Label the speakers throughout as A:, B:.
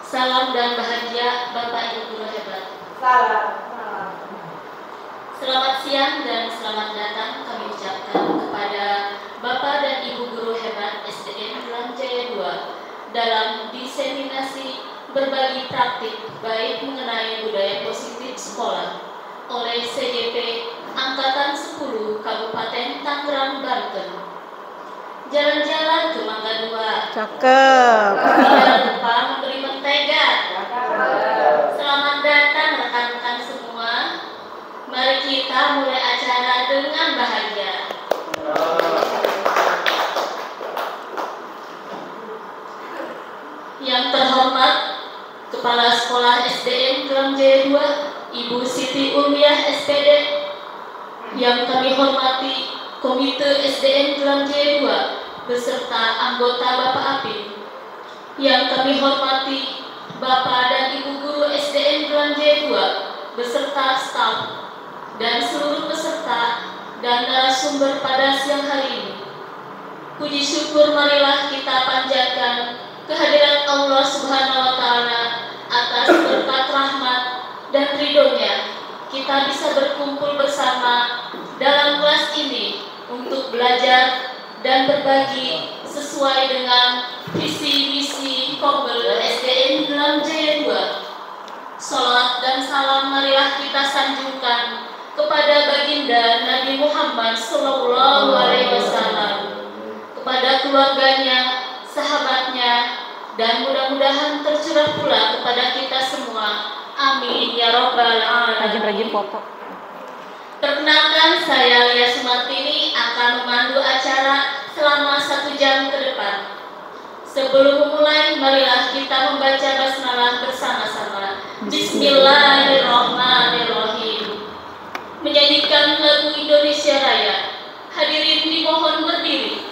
A: Salam dan bahagia Bapak Ibu Guru hebat.
B: Salam.
A: Selamat siang dan selamat datang kami ucapkan kepada Bapak dan Ibu Guru hebat SDN Gelang Jaya 2 dalam diseminasi berbagi praktik baik mengenai budaya positif sekolah oleh CGP Angkatan 10 Kabupaten Tangerang, Banten. Jalan-jalan ke Mangga 2.
C: Cakep.
A: Jangan lupa memberi mentega. Selamat datang rekan-rekan semua. Mari kita mulai acara dengan bahagia. Yang terhormat Kepala Sekolah SDN Gelang Jaya 2, Ibu Siti Ulmiah SPD. Yang kami hormati Komite SDN Gelang Jaya 2 beserta anggota Bapak Apin. Yang kami hormati Bapak dan Ibu Guru SDN Gelang Jaya 2 beserta staf dan seluruh peserta dan narasumber pada siang hari ini. Puji syukur marilah kita panjatkan kehadiran Allah Subhanahu wa Ta'ala atas berkat rahmat dan ridhonya kita bisa berkumpul bersama dalam kelas ini untuk belajar dan berbagi sesuai dengan visi misi Kombel SDN Gelang Jaya 2. Salat dan salam marilah kita sanjungkan kepada baginda Nabi Muhammad SAW, kepada keluarganya, sahabatnya, dan mudah-mudahan tercurah pula kepada kita semua. Amin ya Rabbal Alamin.
C: Rajin-rajin foto.
A: Perkenalkan, saya Lia Sumartini akan memandu acara selama 1 jam ke depan. Sebelum memulai, marilah kita membaca basmalah bersama-sama. Bismillahirrahmanirrahim. Menyanyikan lagu Indonesia Raya. Hadirin dimohon berdiri.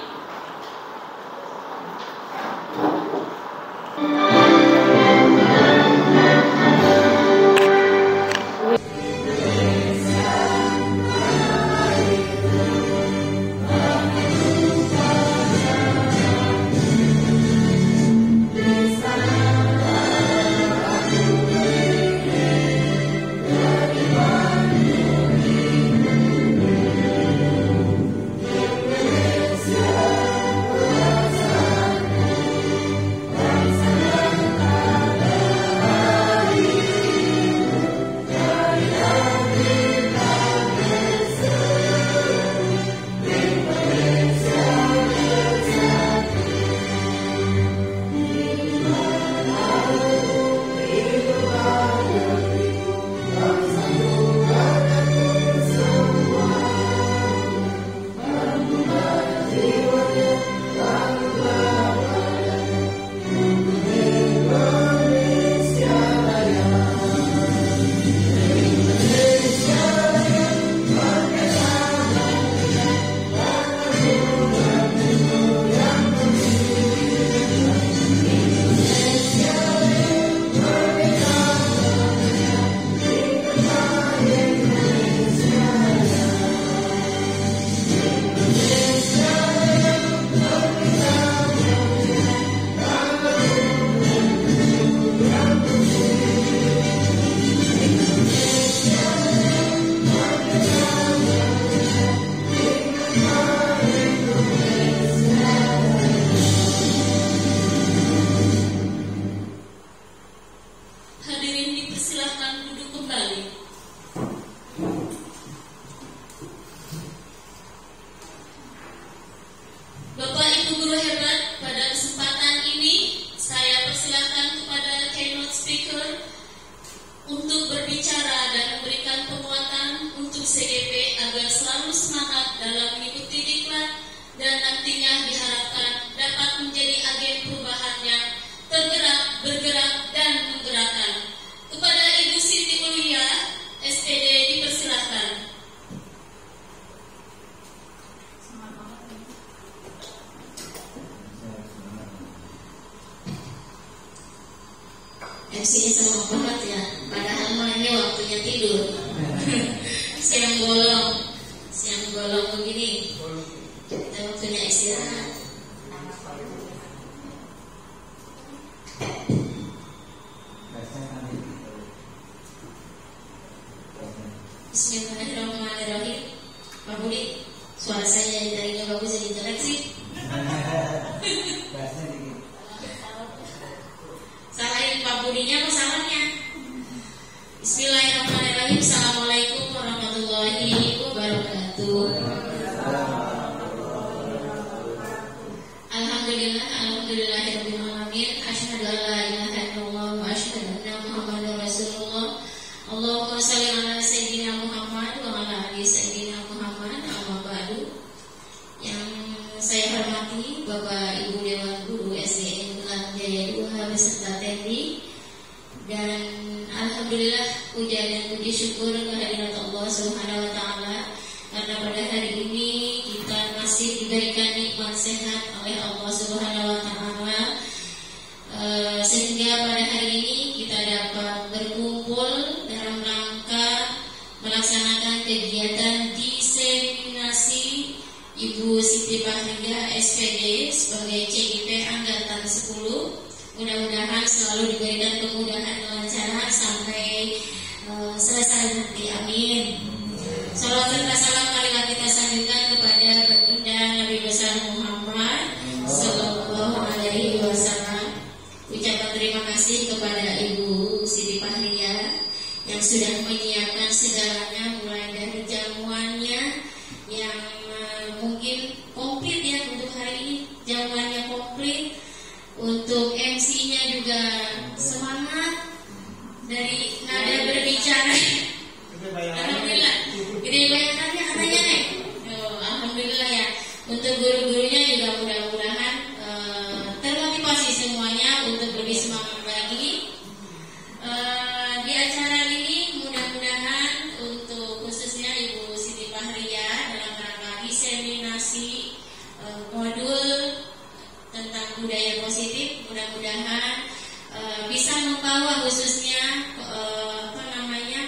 D: MC-nya sama banget ya, padahal mah ini waktunya tidur. siang bolong begini, kita waktunya istirahat. Bismillahirrahmanirrahim. Pak Budi, suara saya tadinya bagus jadi jelek sih. Salahin Pak Budinya apa salahnya? Bismillahirrahmanirrahim. Assalamualaikum warahmatullahi wabarakatuh. Alhamdulillahirabbil alamin. Asyhadu an la ilaha illallah wa asyhadu anna Muhammadar Rasulullah. Allahumma shalli ala sayyidina Muhammad wa ala ali sayyidina Muhammad. Amma ba'du. Yang saya hormati Bapak Ibu Dewan Guru SDN Kelam Jaya 2 beserta TNI, dan alhamdulillah puja dan puji syukur kehadirat Allah Subhanahu wa taala karena pada hari ini kita masih diberikan nikmat sehat oleh Allah Subhanahu wa taala, sehingga pada hari ini kita dapat berkumpul dalam rangka melaksanakan kegiatan diseminasi Ibu Siti Fahriyah SPD sebagai CIP Angkatan 10. Mudah-mudahan selalu diberikan kemudahan kelancaran sampai selesai nanti. Amin. Salawat serta salam marilah kita sanjungkan kepada baginda Nabi besar Muhammad Sallallahu Alaihi Wasallam. Ucapan terima kasih kepada Ibu Siti Fahriyah yang sudah menyiapkan segalanya, mulai dari jamuannya yang mungkin komplit ya untuk hari ini, jamuannya komplit, untuk MC-nya juga semangat, dari nada berbicara alhamdulillah gede bayangannya katanya nih. Alhamdulillah ya, untuk guru-gurunya juga mudah-mudahan termotivasi semuanya untuk lebih semangat lagi di acara ini. Mudah-mudahan untuk khususnya Ibu Siti Fahriyah dalam rangka diseminasi modul tentang budaya positif, mudah-mudahan bisa membawa khususnya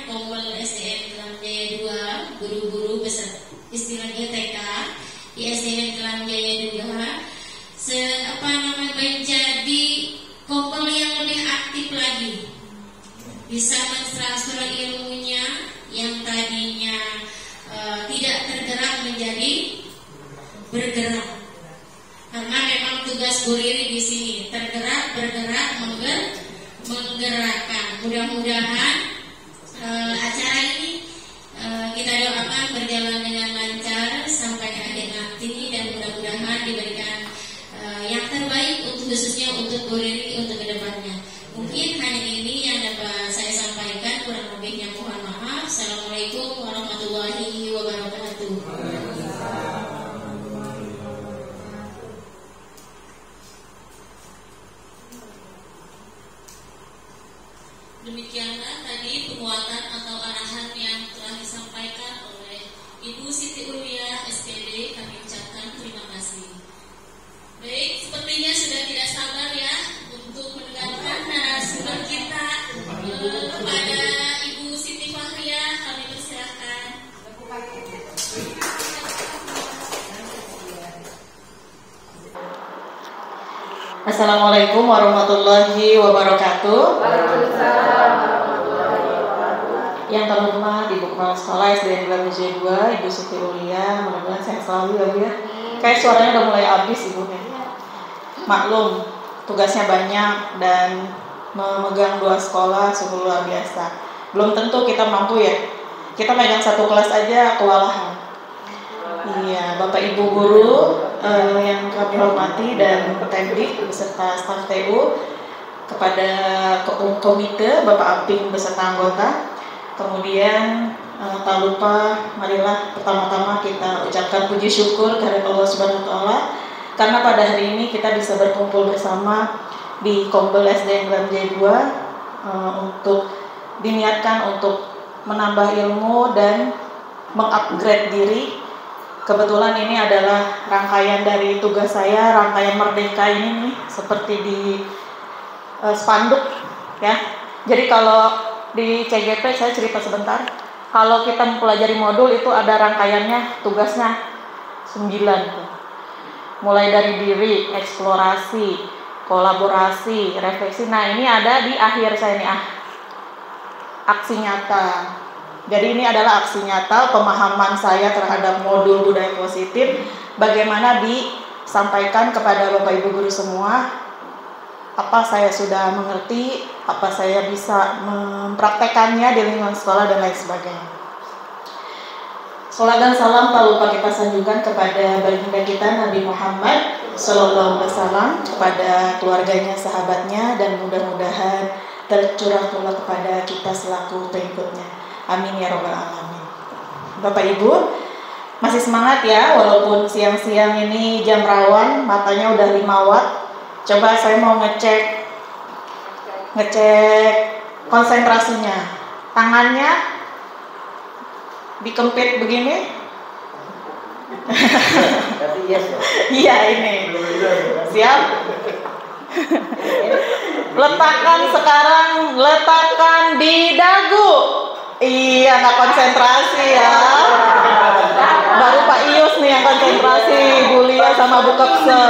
D: Kombel SDN Kelam Jaya 2, guru-guru besar istilahnya TK di SDN Kelam Jaya 2 menjadi Kombel yang lebih aktif lagi, bisa mentransfer ilmunya yang tadinya tidak tergerak menjadi bergerak. Karena memang tugas Bu Riri di sini tergerak, bergerak, menggerakkan. Mudah-mudahan acara ini kita doakan berjalan dengan lancar sampai akhir nanti, dan mudah-mudahan diberikan yang terbaik untuk khususnya untuk Bu Riri untuk kedepannya. Mungkin hanya ini yang dapat saya sampaikan, kurang lebihnya mohon maaf. Assalamualaikum warahmatullahi wabarakatuh. Demikianlah tadi penguatan atau arahan yang telah disampaikan oleh Ibu Siti Ulia SPD. Kami ucapkan terima kasih. Baik, sepertinya sudah tidak sabar ya untuk mendengarkan narasumber kita kepada Ibu Siti Fahriyah. Kami persilahkan.
B: Assalamualaikum warahmatullahi wabarakatuh. Yang terhormat Ibu Kepala Sekolah SDN Kelam Jaya 2, Ibu Siti Ulia, mudah-mudahan sehat selalu ya Bu ya. Kayak suaranya udah mulai habis Ibu ya. Maklum, tugasnya banyak dan memegang 2 sekolah sungguh luar biasa. Belum tentu kita mampu ya. Kita megang 1 kelas aja kewalahan. Iya, Bapak Ibu guru yang kami hormati dan teknik beserta staf TU, kepada komite Bapak Aping beserta anggota. Kemudian tak lupa marilah pertama-tama kita ucapkan puji syukur kepada Allah Subhanahu wa taala karena pada hari ini kita bisa berkumpul bersama di Kombel SDN Kelam Jaya 2 untuk diniatkan untuk menambah ilmu dan mengupgrade diri. Kebetulan ini adalah rangkaian dari tugas saya, rangkaian Merdeka ini nih, seperti di spanduk ya. Jadi kalau di CGP saya cerita sebentar, kalau kita mempelajari modul itu ada rangkaiannya, tugasnya 9 tuh. Mulai dari diri, eksplorasi, kolaborasi, refleksi. Nah ini ada di akhir saya nih, aksi nyata. Jadi ini adalah aksi nyata pemahaman saya terhadap modul budaya positif, bagaimana disampaikan kepada Bapak Ibu guru semua, apa saya sudah mengerti, apa saya bisa mempraktekannya di lingkungan sekolah dan lain sebagainya. Salam dan salam tak lupa kita sanjungkan kepada baginda kita Nabi Muhammad Sallallahu Alaihi Wasallam, kepada keluarganya, sahabatnya, dan mudah-mudahan tercurah pula kepada kita selaku pengikutnya. Amin ya robbal alamin. Bapak Ibu masih semangat ya, walaupun siang-siang ini jam rawan, matanya udah 5 watt. Coba saya mau ngecek konsentrasinya. Tangannya dikempit begini. Iya ini. Siap? Letakkan di dagu. Iya, nggak konsentrasi ya. Baru Pak Ius nih yang konsentrasi, Bu Lia sama Bu Kepse.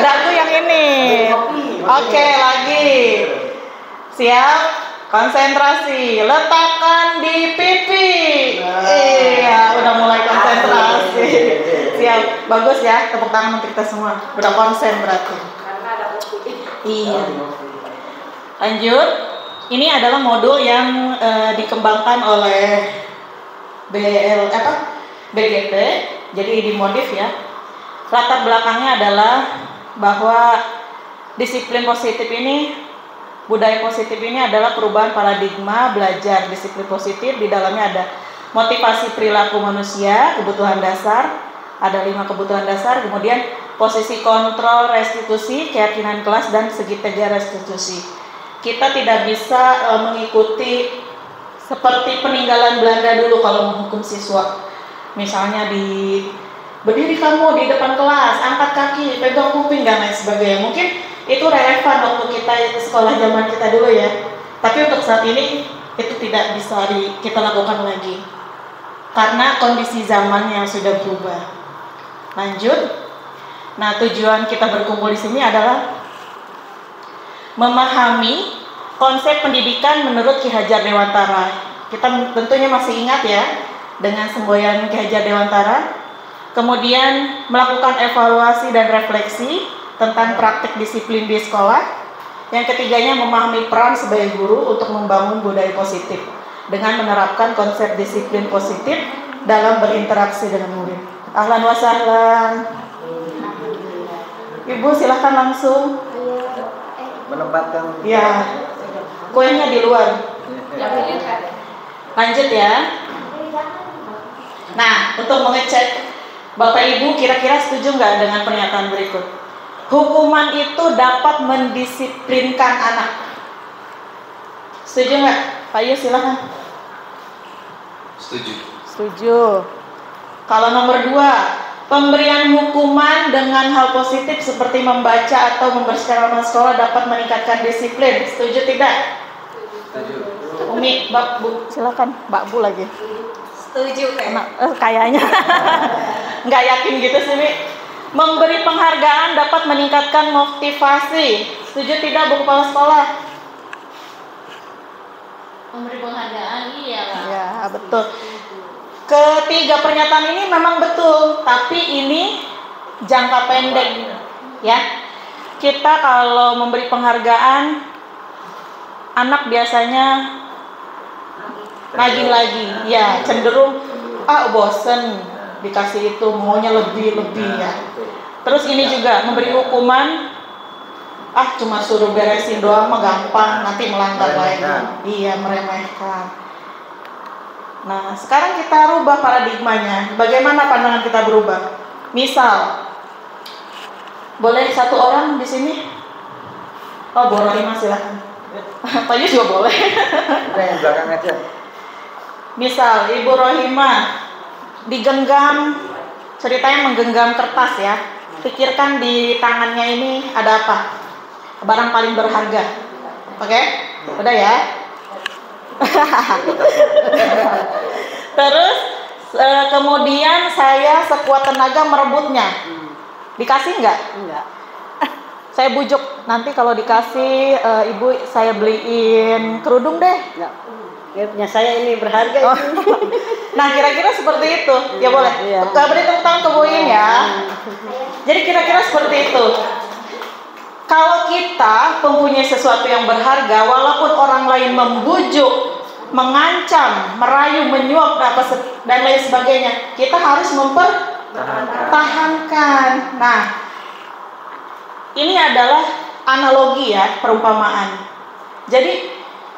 B: Dagu yang ini. Oke, lagi. Siap? Konsentrasi. Letakkan di pipi. Iya, udah mulai konsentrasi. Siap, bagus ya. Tepuk tangan untuk kita semua. Udah konsen berarti. Iya. Lanjut. Ini adalah modul yang dikembangkan oleh BGT. Jadi dimodif ya. Latar belakangnya adalah bahwa disiplin positif ini, budaya positif ini adalah perubahan paradigma belajar disiplin positif. Di dalamnya ada motivasi perilaku manusia, kebutuhan dasar, ada 5 kebutuhan dasar, kemudian posisi kontrol restitusi, keyakinan kelas, dan segitiga restitusi. Kita tidak bisa mengikuti seperti peninggalan Belanda dulu kalau menghukum siswa. Misalnya berdiri kamu di depan kelas, angkat kaki, pegang kuping, dan lain sebagainya. Mungkin itu relevan waktu kita sekolah zaman kita dulu ya. Tapi untuk saat ini itu tidak bisa kita lakukan lagi karena kondisi zaman yang sudah berubah. Lanjut. Nah, tujuan kita berkumpul di sini adalah memahami konsep pendidikan menurut Ki Hajar Dewantara. Kita tentunya masih ingat ya dengan semboyan Ki Hajar Dewantara. Kemudian melakukan evaluasi dan refleksi tentang praktik disiplin di sekolah. Yang ketiganya memahami peran sebagai guru untuk membangun budaya positif dengan menerapkan konsep disiplin positif dalam berinteraksi dengan murid. Ahlan wa sahlan. Ibu silahkan langsung
C: menempatkan.
B: Ya, kuenya di luar. Lanjut ya. Nah, untuk mengecek Bapak Ibu kira-kira setuju nggak dengan pernyataan berikut? Hukuman itu dapat mendisiplinkan anak. Setuju nggak? Pak Yus silahkan.
C: Setuju.
B: Setuju. Kalau nomor 2, pemberian hukuman dengan hal positif seperti membaca atau membersihkan halaman sekolah dapat meningkatkan disiplin. Setuju tidak?
C: Setuju.
B: Umi, Mbak Bu, silakan. Mbak Bu lagi.
A: Setuju
B: Kayaknya nggak yakin gitu sih, Mi. Memberi penghargaan dapat meningkatkan motivasi. Setuju tidak Bu Kepala Sekolah?
A: Memberi penghargaan iya Pak.
B: Ya, betul. Ketiga pernyataan ini memang betul, tapi ini jangka pendek ya. Kita kalau memberi penghargaan, anak biasanya lagi-lagi ya cenderung bosen dikasih itu, maunya lebih ya. Terus ini juga memberi hukuman, cuma suruh beresin doang mah gampang, nanti melanggar lagi. Iya, meremehkan. Nah, sekarang kita rubah paradigmanya. Bagaimana pandangan kita berubah? Misal, boleh 1 orang di sini? Oh, Bu Rohimah silahkan. Pak Yus juga boleh.
C: Kita yang belakang aja.
B: Misal, Ibu Rohimah digenggam, ceritanya menggenggam kertas ya. Pikirkan di tangannya ini ada apa? Barang paling berharga. Oke? Udah ya? Terus kemudian saya sekuat tenaga merebutnya. Dikasih nggak?
E: Enggak.
B: Saya bujuk, nanti kalau dikasih ibu saya beliin kerudung deh.
E: Enggak. Ya, punya saya ini berharga.
B: Oh.
E: Ini.
B: Nah, kira-kira seperti itu. Ya boleh.
E: Iya.
B: Beri tepuk tangan ke Bu Im ya. Jadi kira-kira seperti itu. Kalau kita mempunyai sesuatu yang berharga, walaupun orang lain membujuk, mengancam, merayu, menyuap, dan lain sebagainya, kita harus mempertahankan. Nah, ini adalah analogi ya, perumpamaan. Jadi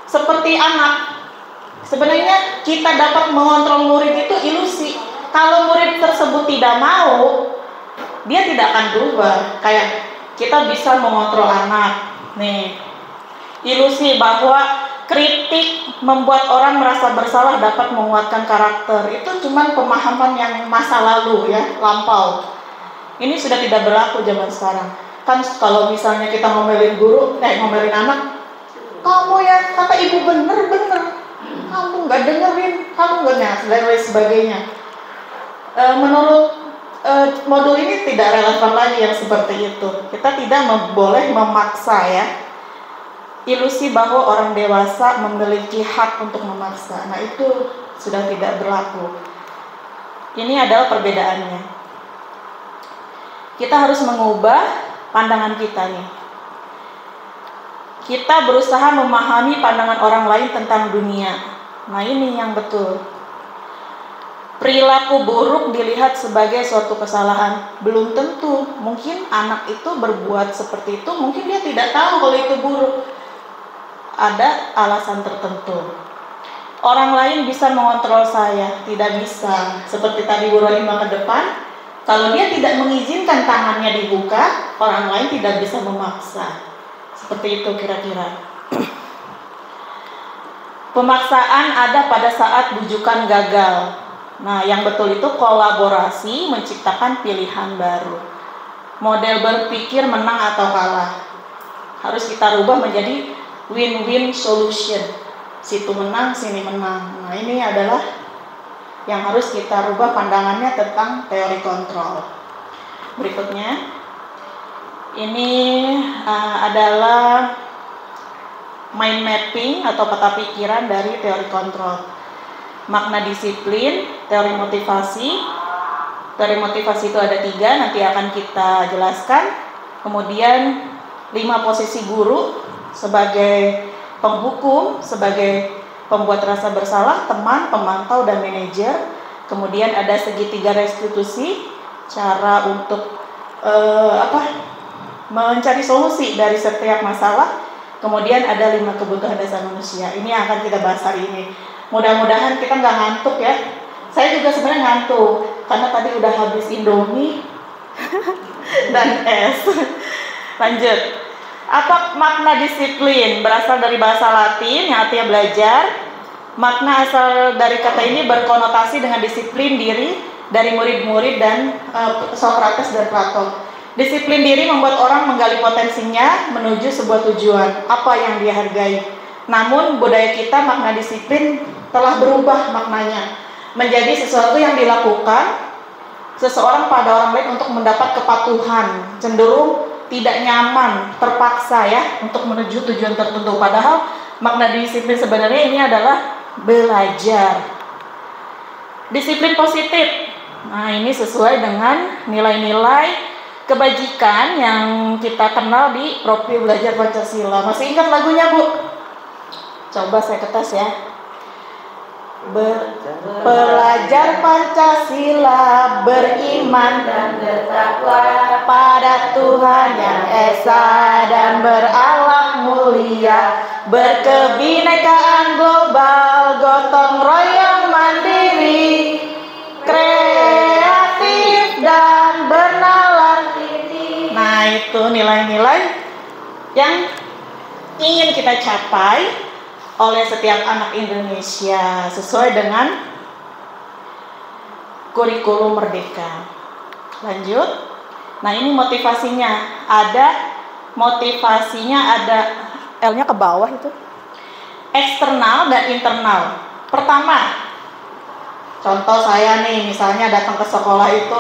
B: seperti anak. Sebenarnya kita dapat mengontrol murid itu ilusi. Kalau murid tersebut tidak mau, dia tidak akan berubah. Kayak kita bisa mengontrol anak. Nih, ilusi bahwa kritik membuat orang merasa bersalah dapat menguatkan karakter. Itu cuma pemahaman yang masa lalu ya, lampau. Ini sudah tidak berlaku zaman sekarang. Kan kalau misalnya kita ngomelin guru, ngomelin anak, kamu ya kata ibu bener, kamu nggak dengerin, kamu nggak dan lain sebagainya. Menurut modul ini tidak relevan lagi yang seperti itu. Kita tidak boleh memaksa ya. Ilusi bahwa orang dewasa memiliki hak untuk memaksa. Nah itu sudah tidak berlaku. Ini adalah perbedaannya. Kita harus mengubah pandangan kita nih. Kita berusaha memahami pandangan orang lain tentang dunia. Nah ini yang betul. Perilaku buruk dilihat sebagai suatu kesalahan. Belum tentu. Mungkin anak itu berbuat seperti itu, mungkin dia tidak tahu kalau itu buruk. Ada alasan tertentu. Orang lain bisa mengontrol saya, tidak bisa. Seperti tadi Bu Rohimah ke depan, kalau dia tidak mengizinkan tangannya dibuka, orang lain tidak bisa memaksa. Seperti itu kira-kira. Pemaksaan ada pada saat bujukan gagal. Nah, yang betul itu kolaborasi menciptakan pilihan baru. Model berpikir menang atau kalah. Harus kita rubah menjadi win-win solution. Situ menang, sini menang. Nah, ini adalah yang harus kita rubah pandangannya tentang teori kontrol. Berikutnya, ini adalah mind mapping atau peta pikiran dari teori kontrol. Makna disiplin, teori motivasi. Teori motivasi itu ada 3, nanti akan kita jelaskan. Kemudian 5 posisi guru sebagai penghukum, sebagai pembuat rasa bersalah, teman, pemantau, dan manajer. Kemudian ada segitiga restitusi, cara untuk mencari solusi dari setiap masalah. Kemudian ada 5 kebutuhan dasar manusia. Ini yang akan kita bahas hari ini. Mudah-mudahan kita nggak ngantuk ya. Saya juga sebenarnya ngantuk karena tadi udah habis Indomie dan es. Lanjut. Apa makna disiplin? Berasal dari bahasa Latin yang artinya belajar. Makna asal dari kata ini berkonotasi dengan disiplin diri dari murid-murid dan Sokrates dan Plato. Disiplin diri membuat orang menggali potensinya menuju sebuah tujuan, apa yang dia hargai. Namun budaya kita makna disiplin telah berubah maknanya menjadi sesuatu yang dilakukan seseorang pada orang lain untuk mendapat kepatuhan, cenderung tidak nyaman, terpaksa ya untuk menuju tujuan tertentu. Padahal makna disiplin sebenarnya ini adalah belajar. Disiplin positif. Nah, ini sesuai dengan nilai-nilai kebajikan yang kita kenal di profil belajar Pancasila. Masih ingat lagunya, Bu? Coba saya ketas ya. Belajar Pancasila, beriman dan bertakwa pada Tuhan yang esa dan berakhlak mulia, berkebinekaan global, gotong royong mandiri, kreatif dan bernalar. Nah, itu nilai-nilai yang ingin kita capai oleh setiap anak Indonesia sesuai dengan kurikulum merdeka. Lanjut. Nah, ini motivasinya. Ada L-nya ke bawah itu. Eksternal dan internal. Pertama, contoh saya nih, misalnya datang ke sekolah itu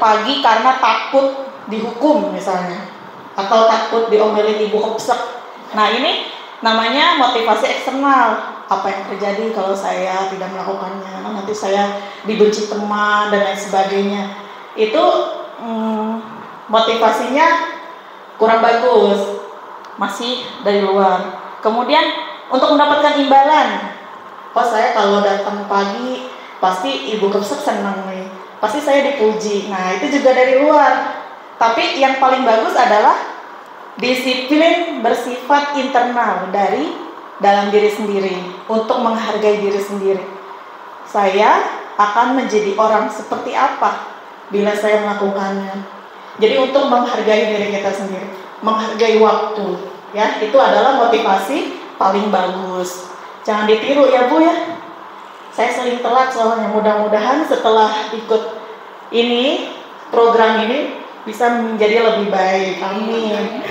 B: pagi karena takut dihukum misalnya, atau takut diomelin ibu hopsek. Nah, ini namanya motivasi eksternal. Apa yang terjadi kalau saya tidak melakukannya, nanti saya dibenci teman dan lain sebagainya. Itu motivasinya kurang bagus, masih dari luar. Kemudian untuk mendapatkan imbalan, oh saya kalau datang pagi pasti ibu Kepsek senang nih, pasti saya dipuji. Nah itu juga dari luar. Tapi yang paling bagus adalah disiplin bersifat internal dari dalam diri sendiri, untuk menghargai diri sendiri. Saya akan menjadi orang seperti apa bila saya melakukannya. Jadi untuk menghargai diri kita sendiri, menghargai waktu, ya itu adalah motivasi paling bagus. Jangan ditiru ya Bu ya. Saya sering telat soalnya. Mudah-mudahan setelah ikut ini, program ini bisa menjadi lebih baik. Amin.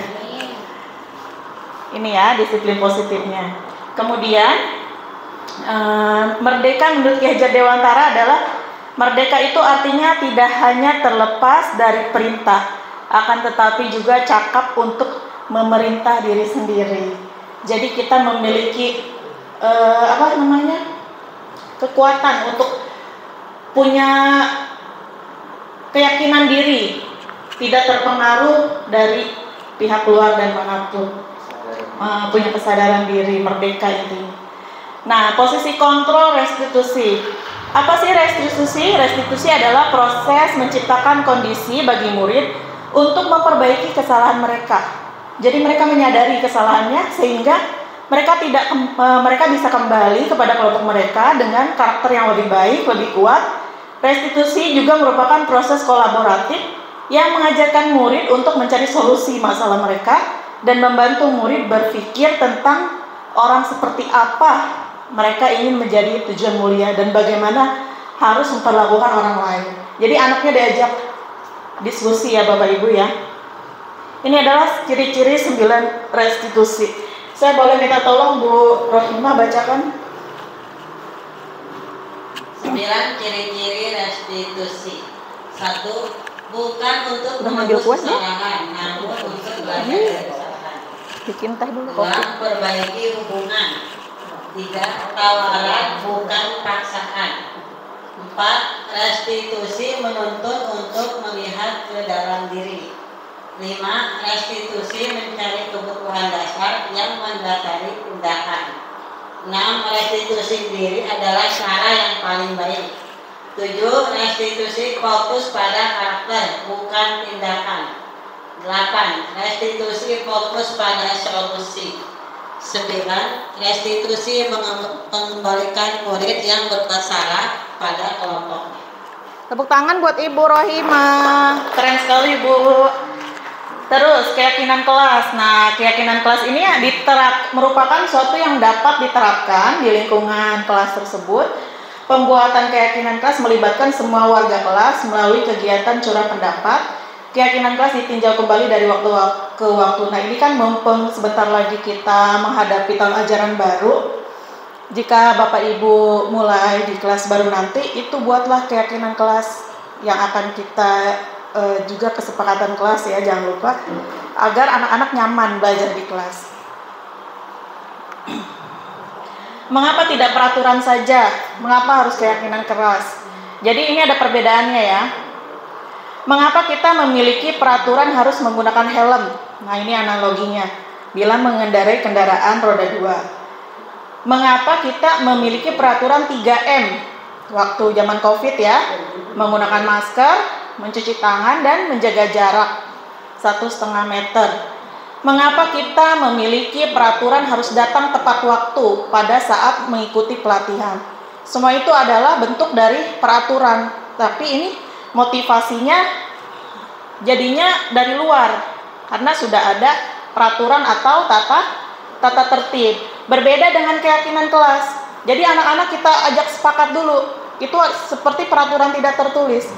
B: Ini ya disiplin positifnya. Kemudian merdeka menurut Ki Hajar Dewantara adalah merdeka itu artinya tidak hanya terlepas dari perintah, akan tetapi juga cakap untuk memerintah diri sendiri. Jadi kita memiliki kekuatan untuk punya keyakinan diri, tidak terpengaruh dari pihak luar dan manapun, punya kesadaran diri, merdeka intinya. Nah, posisi kontrol restitusi. Apa sih restitusi? Restitusi adalah proses menciptakan kondisi bagi murid untuk memperbaiki kesalahan mereka. Jadi mereka menyadari kesalahannya sehingga mereka bisa kembali kepada kelompok mereka dengan karakter yang lebih baik, lebih kuat. Restitusi juga merupakan proses kolaboratif yang mengajarkan murid untuk mencari solusi masalah mereka dan membantu murid berpikir tentang orang seperti apa mereka ingin menjadi tujuan mulia dan bagaimana harus memperlakukan orang lain. Jadi anaknya diajak diskusi ya Bapak Ibu ya. Ini adalah ciri-ciri 9 restitusi. Saya boleh minta tolong Bu Rohimah bacakan.
E: 9 ciri-ciri restitusi. 1. Bukan untuk menebus kesalahan, namun untuk belajar dari kesalahan.
B: Bikin teh dulu
E: 2.
B: kopi.
E: Perbaiki hubungan. 3. Tawaran bukan paksaan. 4. Restitusi menuntun untuk melihat ke dalam diri. 5. Restitusi mencari kebutuhan dasar yang mendasari tindakan. 6. Restitusi diri adalah cara yang paling baik. 7. Restitusi fokus pada karakter, bukan tindakan. 8. Restitusi fokus pada solusi. 9. Restitusi mengembalikan murid yang berbuat salah pada kelompoknya.
B: Tepuk tangan buat Ibu Rohimah. Keren sekali Bu. Terus keyakinan kelas. Nah, keyakinan kelas ini ya merupakan suatu yang dapat diterapkan di lingkungan kelas tersebut. Pembuatan keyakinan kelas melibatkan semua warga kelas melalui kegiatan curah pendapat. Keyakinan kelas ditinjau kembali dari waktu ke waktu. Nah, ini kan mumpung sebentar lagi kita menghadapi tahun ajaran baru. Jika Bapak Ibu mulai di kelas baru nanti, itu buatlah keyakinan kelas yang akan kita juga kesepakatan kelas ya, jangan lupa agar anak-anak nyaman belajar di kelas. Mengapa tidak peraturan saja? Mengapa harus keyakinan keras? Jadi ini ada perbedaannya ya. Mengapa kita memiliki peraturan harus menggunakan helm? Nah ini analoginya bila mengendarai kendaraan roda 2. Mengapa kita memiliki peraturan 3M waktu zaman COVID ya? Menggunakan masker, mencuci tangan dan menjaga jarak 1,5 meter. Mengapa kita memiliki peraturan harus datang tepat waktu pada saat mengikuti pelatihan? Semua itu adalah bentuk dari peraturan, tapi ini motivasinya jadinya dari luar karena sudah ada peraturan atau tata tertib. Berbeda dengan keyakinan kelas. Jadi anak-anak kita ajak sepakat dulu. Itu seperti peraturan tidak tertulis.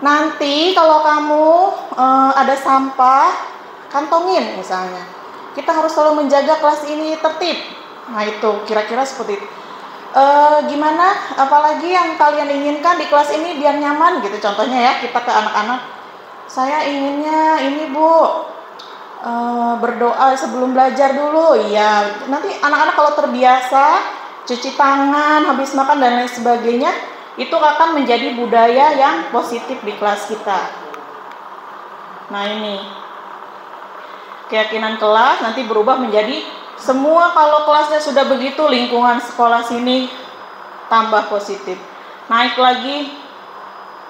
B: Nanti kalau kamu ada sampah, kantongin misalnya. Kita harus selalu menjaga kelas ini tertib. Nah itu kira-kira seperti itu. Gimana? Apalagi yang kalian inginkan di kelas ini biar nyaman gitu. Contohnya ya kita ke anak-anak. Saya inginnya ini Bu, berdoa sebelum belajar dulu. Iya, nanti anak-anak kalau terbiasa cuci tangan habis makan dan lain sebagainya, itu akan menjadi budaya yang positif di kelas kita. Nah, ini keyakinan kelas nanti berubah menjadi semua kalau kelasnya sudah begitu, lingkungan sekolah sini tambah positif. Naik lagi,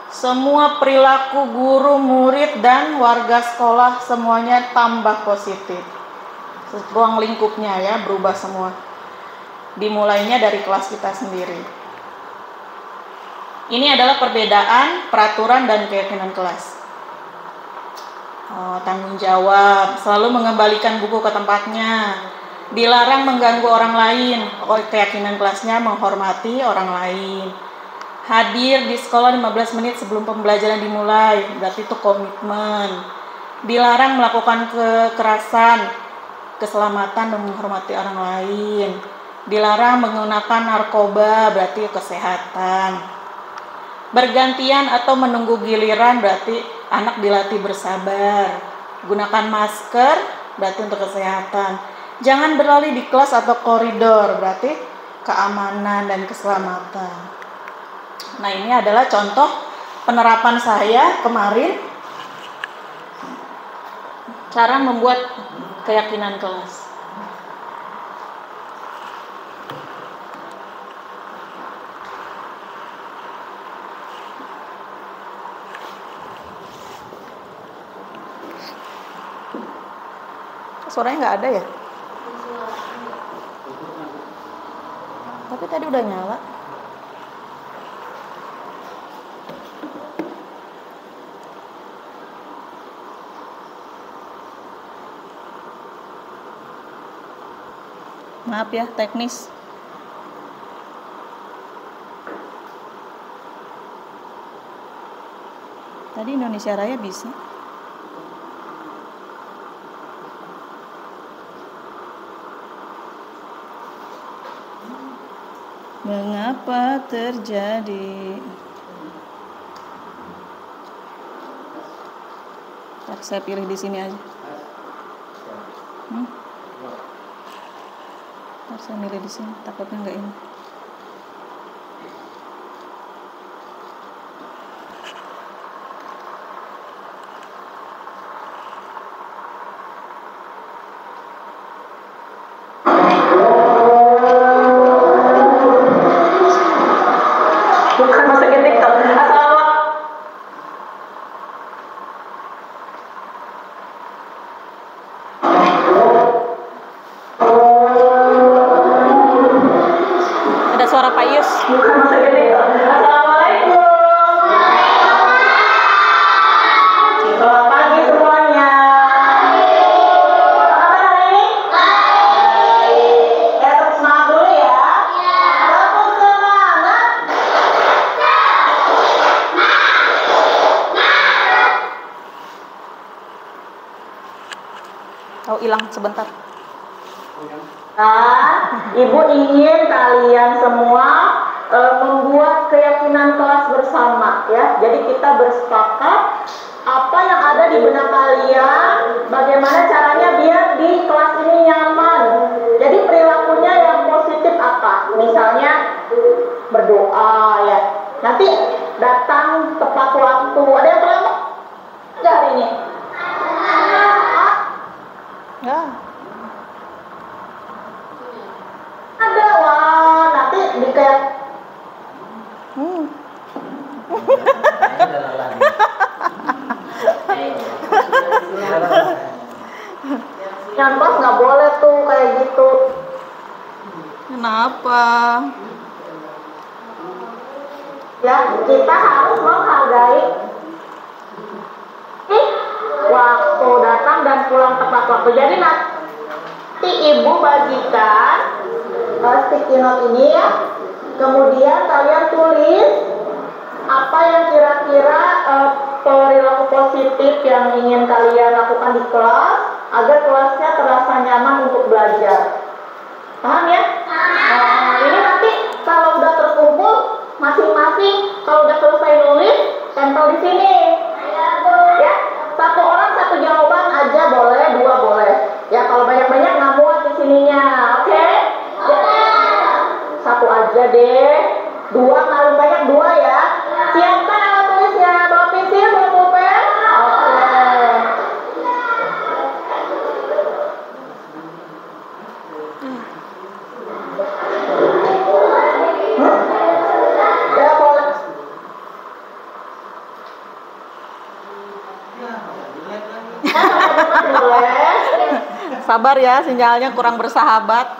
B: semua perilaku guru, murid, dan warga sekolah semuanya tambah positif. Ruang lingkupnya ya berubah semua. Dimulainya dari kelas kita sendiri. Ini adalah perbedaan peraturan dan keyakinan kelas. Tanggung jawab, selalu mengembalikan buku ke tempatnya. Dilarang mengganggu orang lain. Keyakinan kelasnya menghormati orang lain. Hadir di sekolah 15 menit sebelum pembelajaran dimulai, berarti itu komitmen. Dilarang melakukan kekerasan, keselamatan dan menghormati orang lain. Dilarang menggunakan narkoba, berarti kesehatan. Bergantian atau menunggu giliran, berarti anak dilatih bersabar. Gunakan masker, berarti untuk kesehatan. Jangan berlari di kelas atau koridor, berarti keamanan dan keselamatan. Nah, ini adalah contoh penerapan saya kemarin, cara membuat keyakinan kelas. Suaranya nggak ada ya? Tapi tadi udah nyala. Maaf ya, teknis. Tadi Indonesia Raya bisa. Mengapa terjadi? Saya pilih di sini aja. Saya milih di sini, takutnya nggak ini. Bukan masukin TikTok. Ada suara Pak Yus. Bukan masukin TikTok. Assalamualaikum. Selamat pagi semuanya. Apa hari ini? Ya, terus semangat dulu ya. Tetap semangat. Oh, hilang sebentar. Ibu ingin kalian semua membuat keyakinan kelas bersama ya. Jadi kita bersepakat apa yang ada di benak kalian, bagaimana caranya biar di kelas ini nyaman. Jadi perilakunya yang positif apa? Misalnya berdoa ya. Nanti datang tepat waktu. Ada yang terlambat nggak hari ini? Nggak. Ada, wah nanti di kayak yang pas nggak boleh tuh kayak gitu. Kenapa? Ya kita harus menghargai waktu datang dan pulang tepat waktu. Jadi nanti ibu bagikan sticky note ini ya. Kemudian kalian tulis apa yang kira-kira perilaku positif yang ingin kalian lakukan di kelas agar kelasnya terasa nyaman untuk belajar. Paham ya? Ini nanti kalau udah terkumpul masing-masing, kalau udah selesai nulis, tempel di sini. Ya, satu orang satu jawaban aja boleh, dua boleh. SD. 2 paling banyak 2 ya. Siapkan alat tulisnya, bawa pensil, bawa pulpen. Oke. Ya boleh. Boleh.
F: Sabar ya, sinyalnya kurang bersahabat.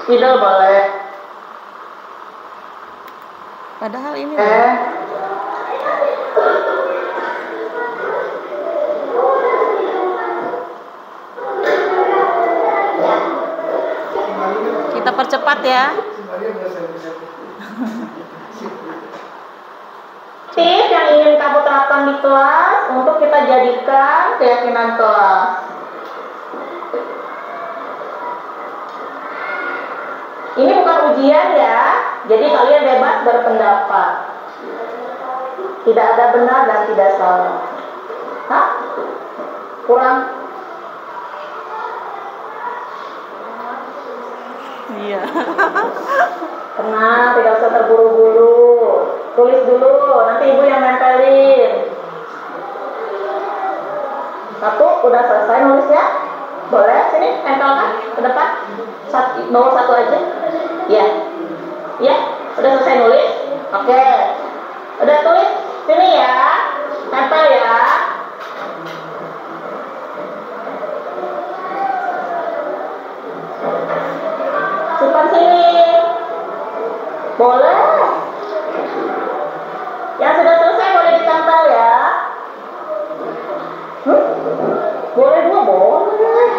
B: Tidak boleh.
F: Padahal ini kita percepat ya.
B: Tips yang ingin kamu terapkan di kelas untuk kita jadikan keyakinan kelas. Ini bukan ujian ya, jadi kalian bebas berpendapat. Tidak ada benar dan tidak salah. Hah? Kurang?
F: Iya.
B: Tenang, tidak usah terburu-buru. Tulis dulu, nanti ibu yang nempelin. 1, udah selesai nulisnya? Boleh, sini tempelkan ke depan. Bawa 1 aja. Ya, ya, udah selesai nulis. Oke, udah tulis sini ya, tempel ya. Simpan sini. Boleh. Yang sudah selesai boleh ditempel ya. Boleh 2, boleh.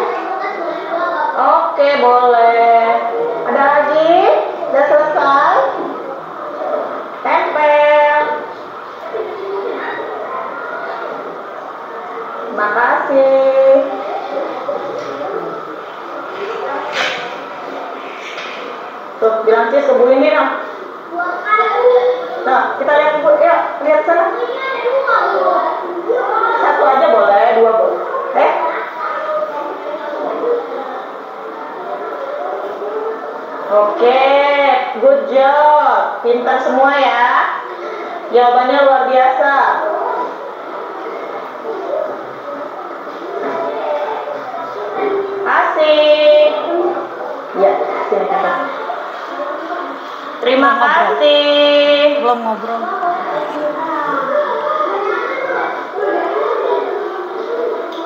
B: Oke, boleh. Ada lagi? Sudah selesai? Tempel. Terima kasih. Tuh, bilang Cis ke Bu ini dong. Nah, kita lihat Bu, yuk, lihat sana. 1 aja boleh, 2 boleh. Oke, good job. Pintar semua ya. Jawabannya luar biasa. Kasih. Ya, sini kakak. Terima kasih.
F: Belum ngobrol.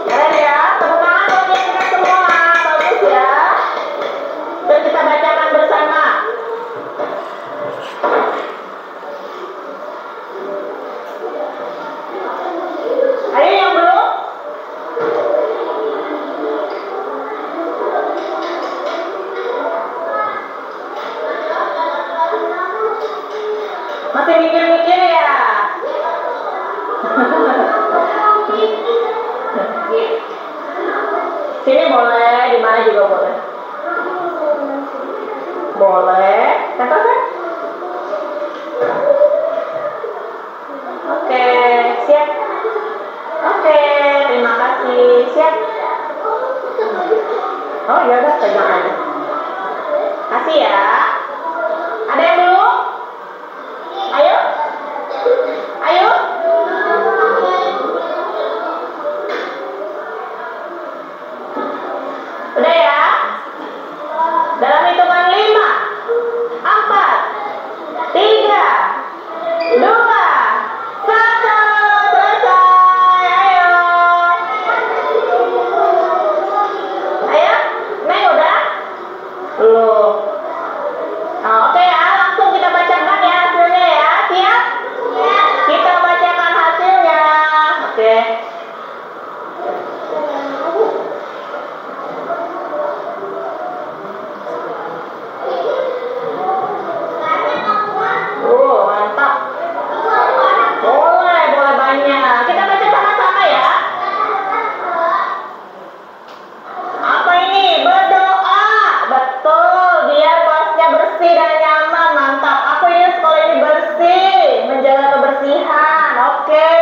B: Keren ya, tepuk tangan buat kita semua. Bagus ya. Dan kita bacakan bersama. Ayo yang belum? Masih mikir-mikir ya? Sini boleh, di mana juga boleh. Boleh, tempel kan? Oke, siap. Oke, terima kasih. Siap. Oh ya udah, pegang aja. Kasih ya. Ada yang belum? Ayo. Ayo. Udah ya? Dalam hitungan 5, 4, 3, 2, 1, selesai. Ayo. Ayo, Neng udah? Belum. Nah, oke ya, langsung kita bacakan ya hasilnya ya. Siap? Kita bacakan hasilnya. Oke. Mantap. Boleh, boleh banyak. Kita baca sama-sama ya. Apa ini? Berdoa. Betul, biar kelasnya bersih dan nyaman. Mantap. Aku ingin sekolah ini bersih, menjaga kebersihan. Oke.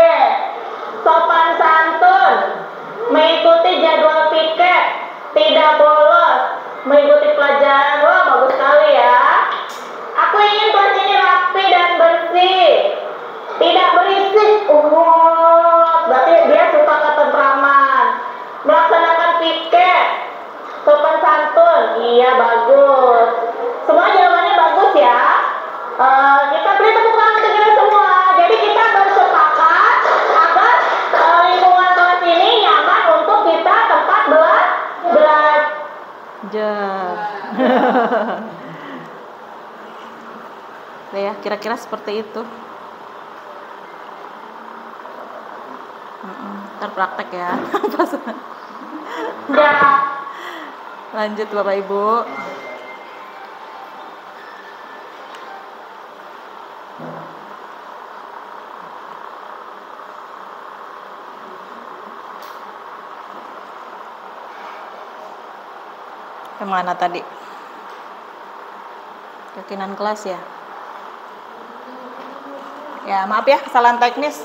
B: Sopan santun, mengikuti jadwal piket, tidak bolos, mengikuti pelajaran. Wah, bagus sekali ya.
G: Iya, bagus. Semua jawabannya bagus ya. Kita beri tepuk tangan untuk kita semua. Jadi kita bersepakat agar lingkungan kelas ini nyaman untuk kita tempat belajar.
B: Ya, kira-kira seperti itu. Ntar praktek ya.
G: Ya.
B: Lanjut Bapak Ibu. Kemana tadi? Keyakinan kelas ya? Ya maaf ya, kesalahan teknis.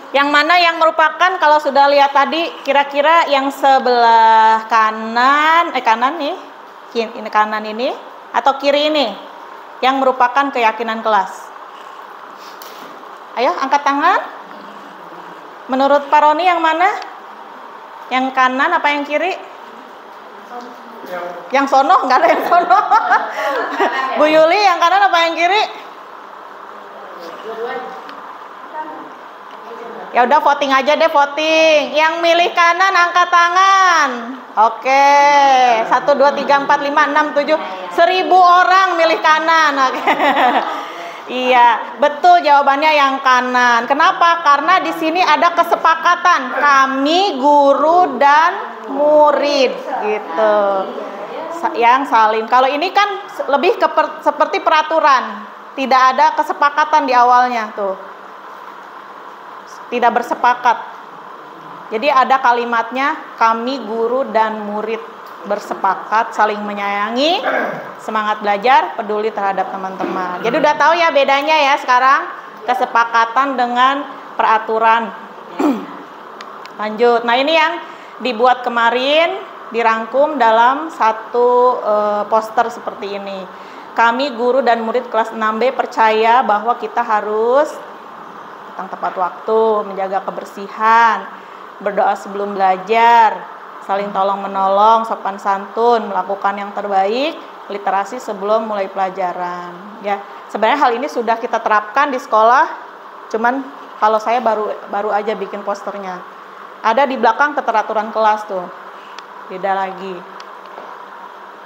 B: Yang mana yang merupakan, kalau sudah lihat tadi, kira-kira yang sebelah kanan, kanan nih, ini kanan ini, atau kiri ini, yang merupakan keyakinan kelas. Ayo angkat tangan. Menurut Pak Roni yang mana? Yang kanan apa yang kiri? Yang sono, nggak ada yang sono. Bu Yuli, yang kanan apa yang kiri? Ya udah voting aja deh, voting. Yang milih kanan angkat tangan. Oke. 1 2 3 4 5 6 7 1000 orang milih kanan. Oke. Iya, betul jawabannya yang kanan. Kenapa? Karena di sini ada kesepakatan kami guru dan murid gitu. Yang saling. Kalau ini kan lebih seperti peraturan. Tidak ada kesepakatan di awalnya tuh. Tidak bersepakat. Jadi ada kalimatnya kami guru dan murid bersepakat saling menyayangi, semangat belajar, peduli terhadap teman-teman. Jadi udah tahu ya bedanya ya sekarang kesepakatan dengan peraturan. Lanjut. Nah, ini yang dibuat kemarin dirangkum dalam satu poster seperti ini. Kami guru dan murid kelas 6B percaya bahwa kita harus tepat waktu, menjaga kebersihan, berdoa sebelum belajar, saling tolong menolong, sopan santun, melakukan yang terbaik, literasi sebelum mulai pelajaran. Ya, sebenarnya hal ini sudah kita terapkan di sekolah, cuman kalau saya baru aja bikin posternya. Ada di belakang keteraturan kelas tuh, beda lagi.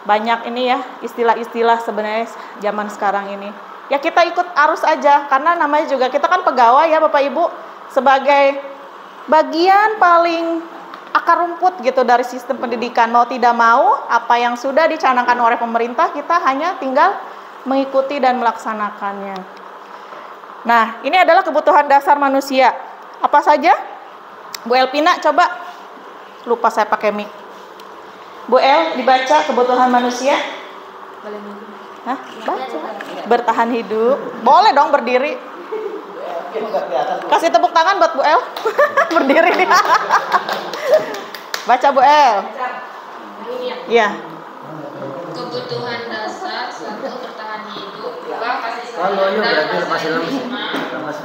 B: Banyak ini ya istilah-istilah sebenarnya zaman sekarang ini. Ya kita ikut arus aja, karena namanya juga kita kan pegawai ya Bapak Ibu, sebagai bagian paling akar rumput gitu dari sistem pendidikan. Mau tidak mau, apa yang sudah dicanangkan oleh pemerintah, kita hanya tinggal mengikuti dan melaksanakannya. Nah, ini adalah kebutuhan dasar manusia. Apa saja? Bu Elpina, coba. Lupa saya pakai mic. Bu El, dibaca kebutuhan manusia. Hah? Baca. Bertahan hidup. Boleh dong berdiri. Kasih tepuk tangan buat Bu El. Berdiri nih. Baca Bu El. Iya.
D: Kebutuhan dasar 1 bertahan hidup, 2 kasih
C: Kalau
D: sayang dan
C: berarti masih
D: rasa
C: lemes.
D: terima,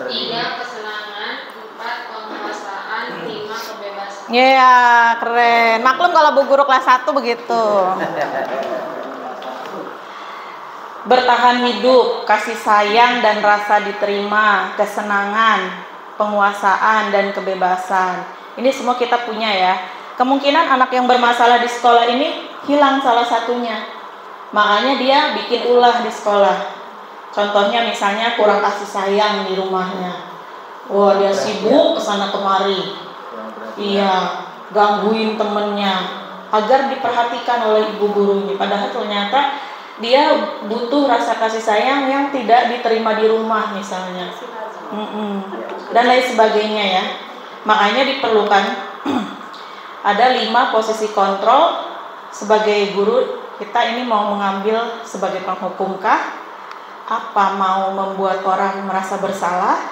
D: 3 kesenangan, 4 penguasaan, 5 kebebasan.
B: Iya, keren. Maklum kalau Bu Guru kelas 1 begitu. Bertahan hidup, kasih sayang dan rasa diterima, kesenangan, penguasaan dan kebebasan. Ini semua kita punya ya. Kemungkinan anak yang bermasalah di sekolah ini hilang salah satunya. Makanya dia bikin ulah di sekolah. Contohnya misalnya kurang kasih sayang di rumahnya. Wah, dia sibuk kesana kemari. Iya, gangguin temennya agar diperhatikan oleh ibu gurunya. Padahal ternyata dia butuh rasa kasih sayang yang tidak diterima di rumah misalnya, dan lain sebagainya ya. Makanya diperlukan ada 5 posisi kontrol. Sebagai guru kita ini mau mengambil sebagai penghukumkah, apa mau membuat orang merasa bersalah,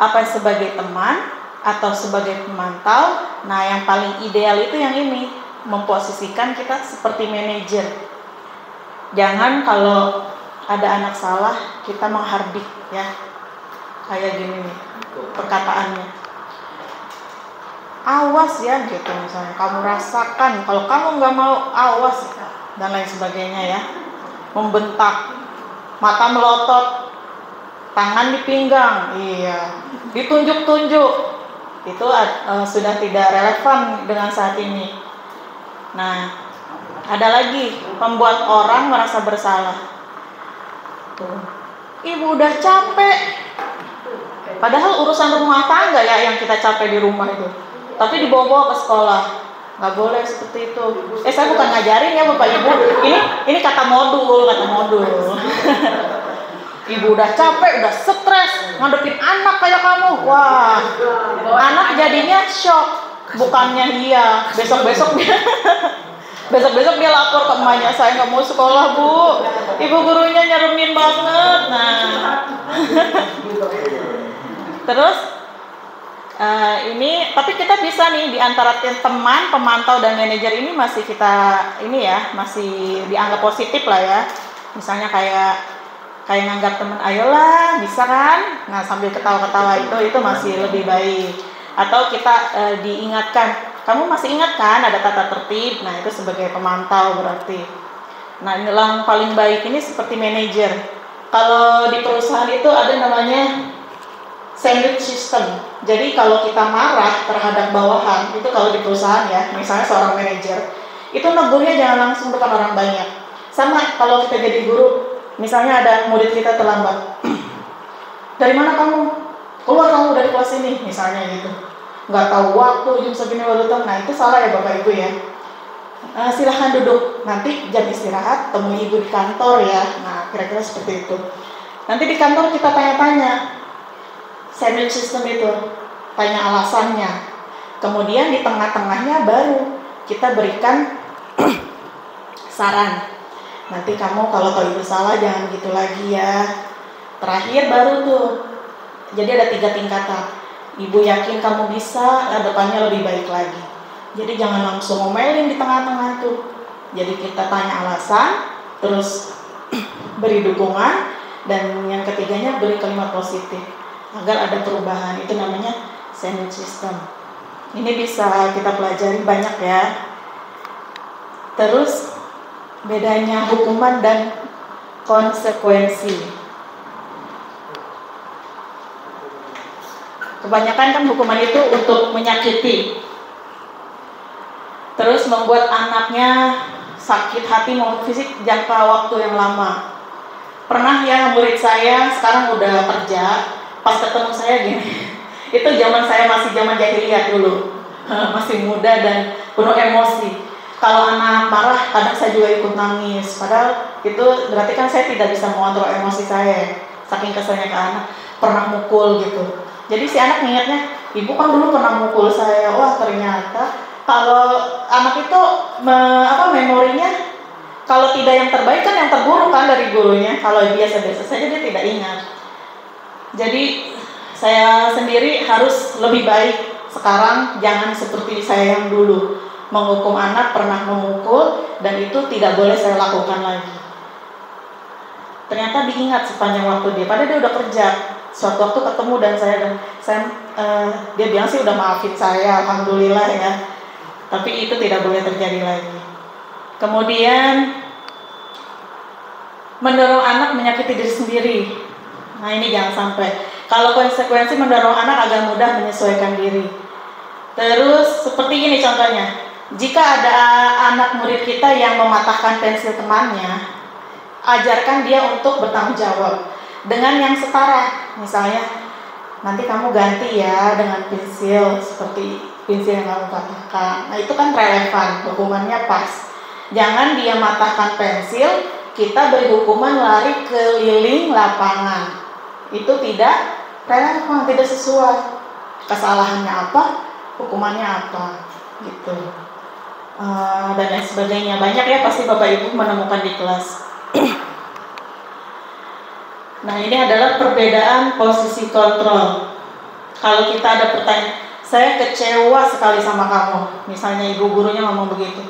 B: apa sebagai teman atau sebagai pemantau. Nah, yang paling ideal itu yang ini, memposisikan kita seperti manajer. Jangan kalau ada anak salah kita menghardik ya, kayak gini nih perkataannya. Awas ya gitu misalnya, kamu rasakan, kalau kamu nggak mau awas dan lain sebagainya ya. Membentak, mata melotot, tangan di pinggang, iya, ditunjuk-tunjuk, itu sudah tidak relevan dengan saat ini. Nah, ada lagi membuat orang merasa bersalah. Tuh. Ibu udah capek, padahal urusan rumah tangga ya yang kita capek di rumah itu, tapi dibawa-bawa ke sekolah. Nggak boleh seperti itu. Saya bukan ngajarin ya Bapak Ibu, ini kata modul. Ibu udah capek, udah stres ngadepin anak kayak kamu. Wah, anak jadinya shock. Bukannya iya, besok-besok dia lapor ke emaknya, saya nggak mau sekolah Bu, ibu gurunya nyeremin banget. Nah, terus ini, tapi kita bisa nih di antara teman, pemantau dan manajer ini masih masih dianggap positif lah ya. Misalnya kayak nganggap teman, ayolah bisa kan, nah sambil ketawa-ketawa itu masih lebih baik. Atau kita diingatkan, kamu masih ingat kan ada tata tertib, nah itu sebagai pemantau berarti. Nah yang paling baik ini seperti manajer. Kalau di perusahaan itu ada namanya sandwich system. Jadi kalau kita marah terhadap bawahan, itu kalau di perusahaan ya, misalnya seorang manajer, itu negurnya jangan langsung depan orang banyak. Sama kalau kita jadi guru, misalnya ada murid kita terlambat, dari mana kamu? Keluar kamu dari kelas ini, misalnya gitu. Nggak tahu waktu, jam segini baru tahu. Nah itu salah ya Bapak Ibu ya. Silahkan duduk, nanti jam istirahat temui ibu di kantor ya. Nah kira-kira seperti itu. Nanti di kantor kita tanya-tanya, sandwich system itu, tanya alasannya. Kemudian di tengah-tengahnya baru kita berikan saran. Nanti kamu kalau tahu ibu salah jangan gitu lagi ya. Terakhir baru tuh. Jadi ada 3 tingkatan. Ibu yakin kamu bisa, depannya lebih baik lagi. Jadi jangan langsung ngomelin di tengah-tengah itu. Jadi kita tanya alasan, terus beri dukungan, dan yang ketiganya beri kalimat positif agar ada perubahan. Itu namanya sandwich system. Ini bisa kita pelajari banyak ya. Terus bedanya hukuman dan konsekuensi. Kebanyakan kan hukuman itu untuk menyakiti, terus membuat anaknya sakit hati maupun fisik jangka waktu yang lama. Pernah ya murid saya sekarang udah kerja, pas ketemu saya gini, itu zaman saya masih zaman jahiliyah dulu, masih muda dan penuh emosi. Kalau anak marah, kadang saya juga ikut nangis. Padahal itu berarti kan saya tidak bisa mengontrol emosi saya, saking keselnya ke anak. Pernah mukul gitu. Jadi si anak ingatnya, ibu kan dulu pernah mukul saya. Wah ternyata kalau anak itu memorinya, kalau tidak yang terbaik kan yang terburuk kan dari gurunya. Kalau biasa-biasa saja dia tidak ingat. Jadi saya sendiri harus lebih baik sekarang, jangan seperti saya yang dulu menghukum anak, pernah memukul, dan itu tidak boleh saya lakukan lagi. Ternyata diingat sepanjang waktu dia, padahal dia udah kerja. Suatu waktu ketemu dan dia bilang sih udah maafin saya, alhamdulillah ya. Tapi itu tidak boleh terjadi lagi. Kemudian mendorong anak menyakiti diri sendiri. Nah ini jangan sampai. Kalau konsekuensi mendorong anak agar mudah menyesuaikan diri. Terus seperti ini contohnya, jika ada anak murid kita yang mematahkan pensil temannya, ajarkan dia untuk bertanggung jawab dengan yang setara. Misalnya, nanti kamu ganti ya dengan pensil seperti pensil yang kamu patahkan. Nah itu kan relevan, hukumannya pas. Jangan dia matahkan pensil, kita beri hukuman lari keliling lapangan. Itu tidak relevan, tidak sesuai. Kesalahannya apa, hukumannya apa, gitu. Dan lain sebagainya. Banyak ya pasti Bapak Ibu menemukan di kelas. Nah ini adalah perbedaan posisi kontrol. Kalau kita ada pertanyaan, saya kecewa sekali sama kamu, misalnya ibu gurunya ngomong begitu,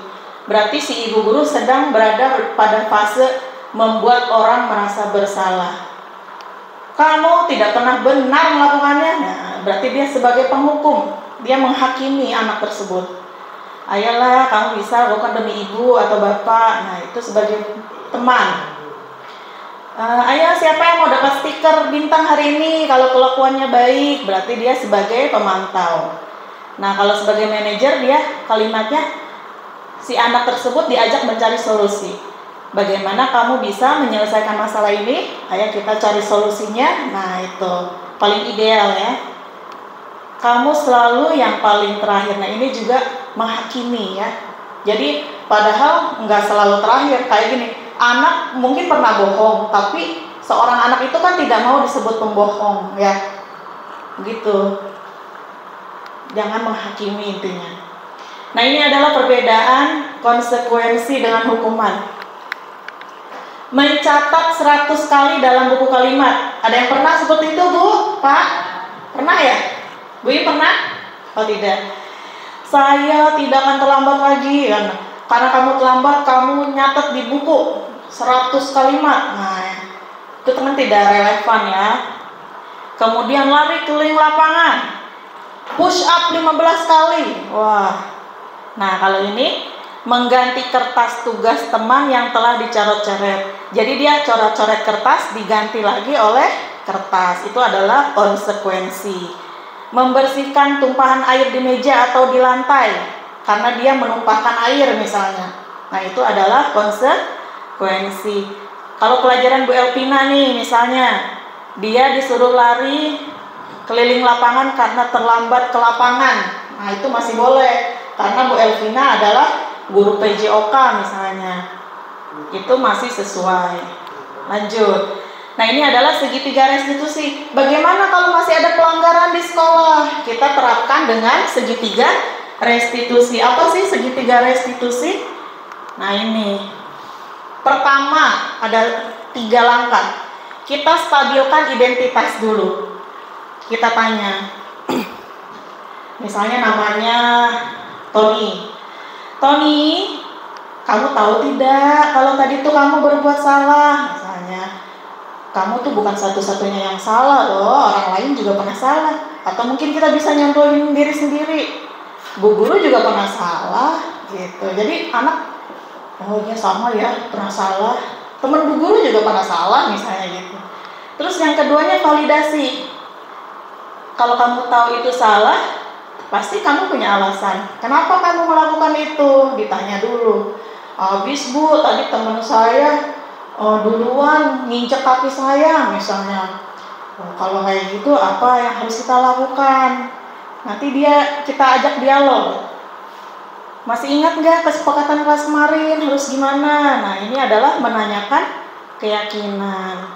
B: berarti si ibu guru sedang berada pada fase membuat orang merasa bersalah. Kamu tidak pernah benar melakukannya, nah, berarti dia sebagai penghukum, dia menghakimi anak tersebut. Ayolah, kamu bisa lakukan demi ibu atau bapak. Nah, itu sebagai teman. Ayo, siapa yang mau dapat stiker bintang hari ini? Kalau kelakuannya baik, berarti dia sebagai pemantau. Nah, kalau sebagai manajer, dia kalimatnya si anak tersebut diajak mencari solusi. Bagaimana kamu bisa menyelesaikan masalah ini? Ayo kita cari solusinya. Nah, itu paling ideal ya. Kamu selalu yang paling terakhir. Nah, ini juga menghakimi ya. Jadi padahal nggak selalu terakhir. Kayak gini, anak mungkin pernah bohong, tapi seorang anak itu kan tidak mau disebut pembohong ya. Gitu. Jangan menghakimi intinya. Nah, ini adalah perbedaan konsekuensi dengan hukuman. Mencatat 100 kali dalam buku kalimat. Ada yang pernah seperti itu, Bu? Pak? Pernah ya? Bu, pernah? Oh, tidak. Saya tidak akan terlambat lagi kan. Karena kamu terlambat, kamu nyatet di buku 100 kalimat. Nah, itu teman tidak relevan ya. Kemudian lari keliling lapangan, push up 15 kali. Wah. Nah, kalau ini mengganti kertas tugas teman yang telah dicoret-coret. Jadi dia coret-coret kertas diganti lagi oleh kertas. Itu adalah konsekuensi. Membersihkan tumpahan air di meja atau di lantai karena dia menumpahkan air misalnya. Nah, itu adalah konsekuensi. Kalau pelajaran Bu Elvina nih misalnya, dia disuruh lari keliling lapangan karena terlambat ke lapangan. Nah, itu masih boleh karena Bu Elvina adalah guru PJOK misalnya. Itu masih sesuai. Lanjut. Nah, ini adalah segitiga restitusi. Bagaimana kalau masih ada pelanggaran di sekolah? Kita terapkan dengan segitiga restitusi. Apa sih segitiga restitusi? Nah, ini. Pertama, ada 3 langkah. Kita stabilkan identitas dulu. Kita tanya. Misalnya namanya Tony. Tony, kamu tahu tidak kalau tadi tuh kamu berbuat salah? Misalnya. Kamu tuh bukan satu-satunya yang salah loh, orang lain juga pernah salah. Atau mungkin kita bisa nyontohin diri sendiri. Bu guru juga pernah salah, gitu. Jadi anak, oh dia sama ya, pernah salah. Teman bu guru juga pernah salah, misalnya gitu. Terus yang keduanya validasi. Kalau kamu tahu itu salah, pasti kamu punya alasan. Kenapa kamu melakukan itu? Ditanya dulu. Habis bu, tadi teman saya duluan nginjek kaki saya misalnya. Kalau kayak gitu apa yang harus kita lakukan? Nanti kita ajak dialog. Masih ingat nggak kesepakatan kelas kemarin harus gimana? Nah, ini adalah menanyakan keyakinan.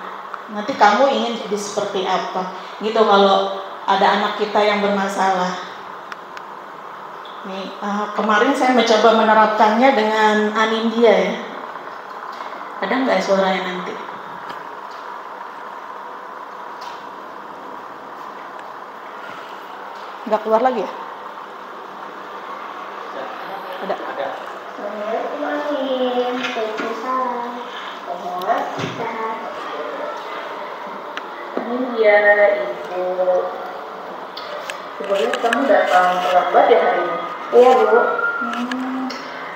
B: Nanti kamu ingin jadi seperti apa? Gitu kalau ada anak kita yang bermasalah. Nih, kemarin saya mencoba menerapkannya dengan Anindya ya. Ada nggak suaranya nanti? Nggak keluar lagi ya? Ada. Ini dia Ibu. Sebenarnya kamu datang terlambat ya hari ini?
H: Iya Bu.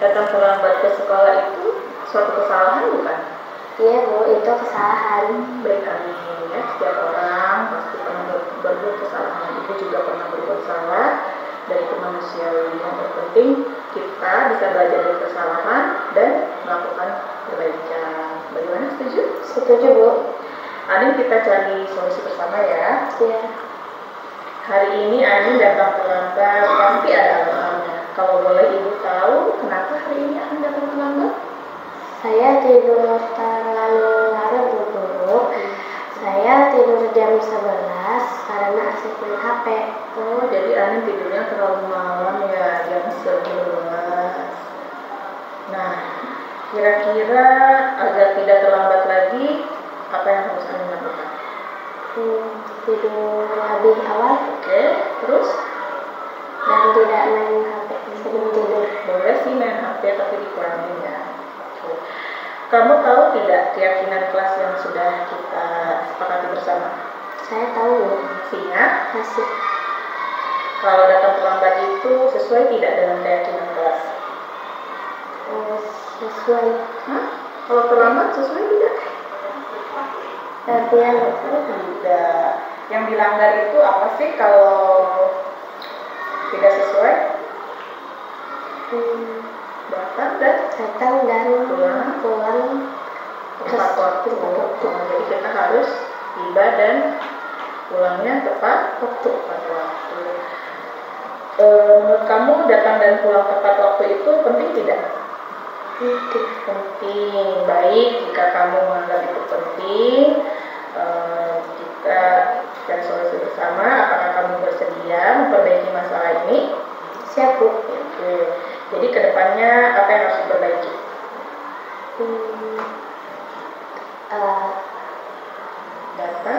B: Datang terlambat ke sekolah itu suatu kesalahan bukan?
H: Iya Bu, itu kesalahan.
B: Baik, amin ya. Setiap orang pasti pernah berbuat kesalahan. Ibu juga pernah berbuat salah. Dan itu manusiawi. Yang terpenting kita bisa belajar dari kesalahan dan melakukan perbaikan. Bagaimana, setuju?
H: Setuju Bu.
B: Anin, kita cari solusi bersama ya.
H: Iya.
B: Hari ini Anin datang terlambat, pasti ada alasannya. Kalau boleh Ibu tahu kenapa hari ini Anin datang terlambat?
H: Saya tidur terlalu larut Bu Guru. Saya tidur jam 11 karena asik main HP.
B: Oh, jadi Anin tidurnya terlalu malam ya, jam 11. Nah, kira-kira agar tidak terlambat lagi, apa yang harus Anin lakukan?
H: Tidur lebih awal.
B: Oke, terus?
H: Dan tidak main HP sebelum tidur.
B: Boleh sih main HP tapi dikurangin ya. Kamu tahu tidak keyakinan kelas yang sudah kita sepakati bersama?
H: Saya tahu Bu.
B: Ingat?
H: Masih.
G: Kalau datang terlambat itu sesuai tidak dengan keyakinan kelas?
H: Sesuai.
G: Hah? Kalau terlambat sesuai tidak? Tidak. Yang dilanggar itu apa sih kalau tidak sesuai? Datang dan pulang tepat waktu. Jadi kita harus tiba dan pulangnya tepat waktu. Menurut kamu datang dan pulang tepat waktu itu penting tidak? Penting. Baik, jika kamu menganggap itu penting, kita cari solusi bersama. Apakah kamu bersedia memperbaiki masalah ini?
H: Siap, Bu.
G: Oke. Jadi kedepannya apa yang harus diperbaiki?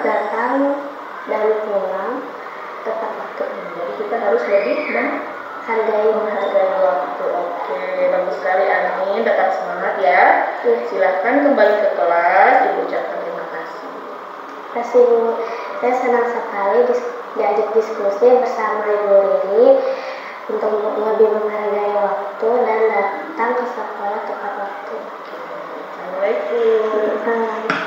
H: Datang dan pulang tepat waktu.
G: Jadi kita harus lebih menghargai waktu. Oke, bagus sekali Anin. Tetap semangat ya. Silahkan kembali ke kelas. Ibu ucapkan terima kasih.
H: Terima kasih, Bu. Saya senang sekali diajak diskusi bersama Ibu Riri untuk lebih menghargai waktu dan datang ke sekolah tepat waktu.
G: Assalamualaikum.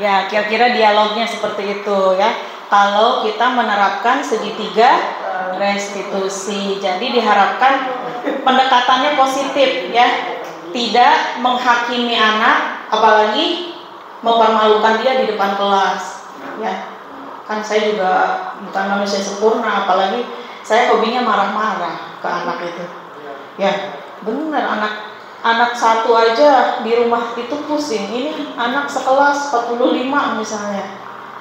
B: Ya, kira-kira dialognya seperti itu ya. Kalau kita menerapkan segitiga restitusi, jadi diharapkan pendekatannya positif ya, tidak menghakimi anak, apalagi mempermalukan dia di depan kelas. Ya, kan saya juga bukan manusia sempurna, apalagi saya hobinya marah-marah ke anak itu. Ya, benar anak satu aja di rumah itu pusing. Ini anak sekelas 45 misalnya.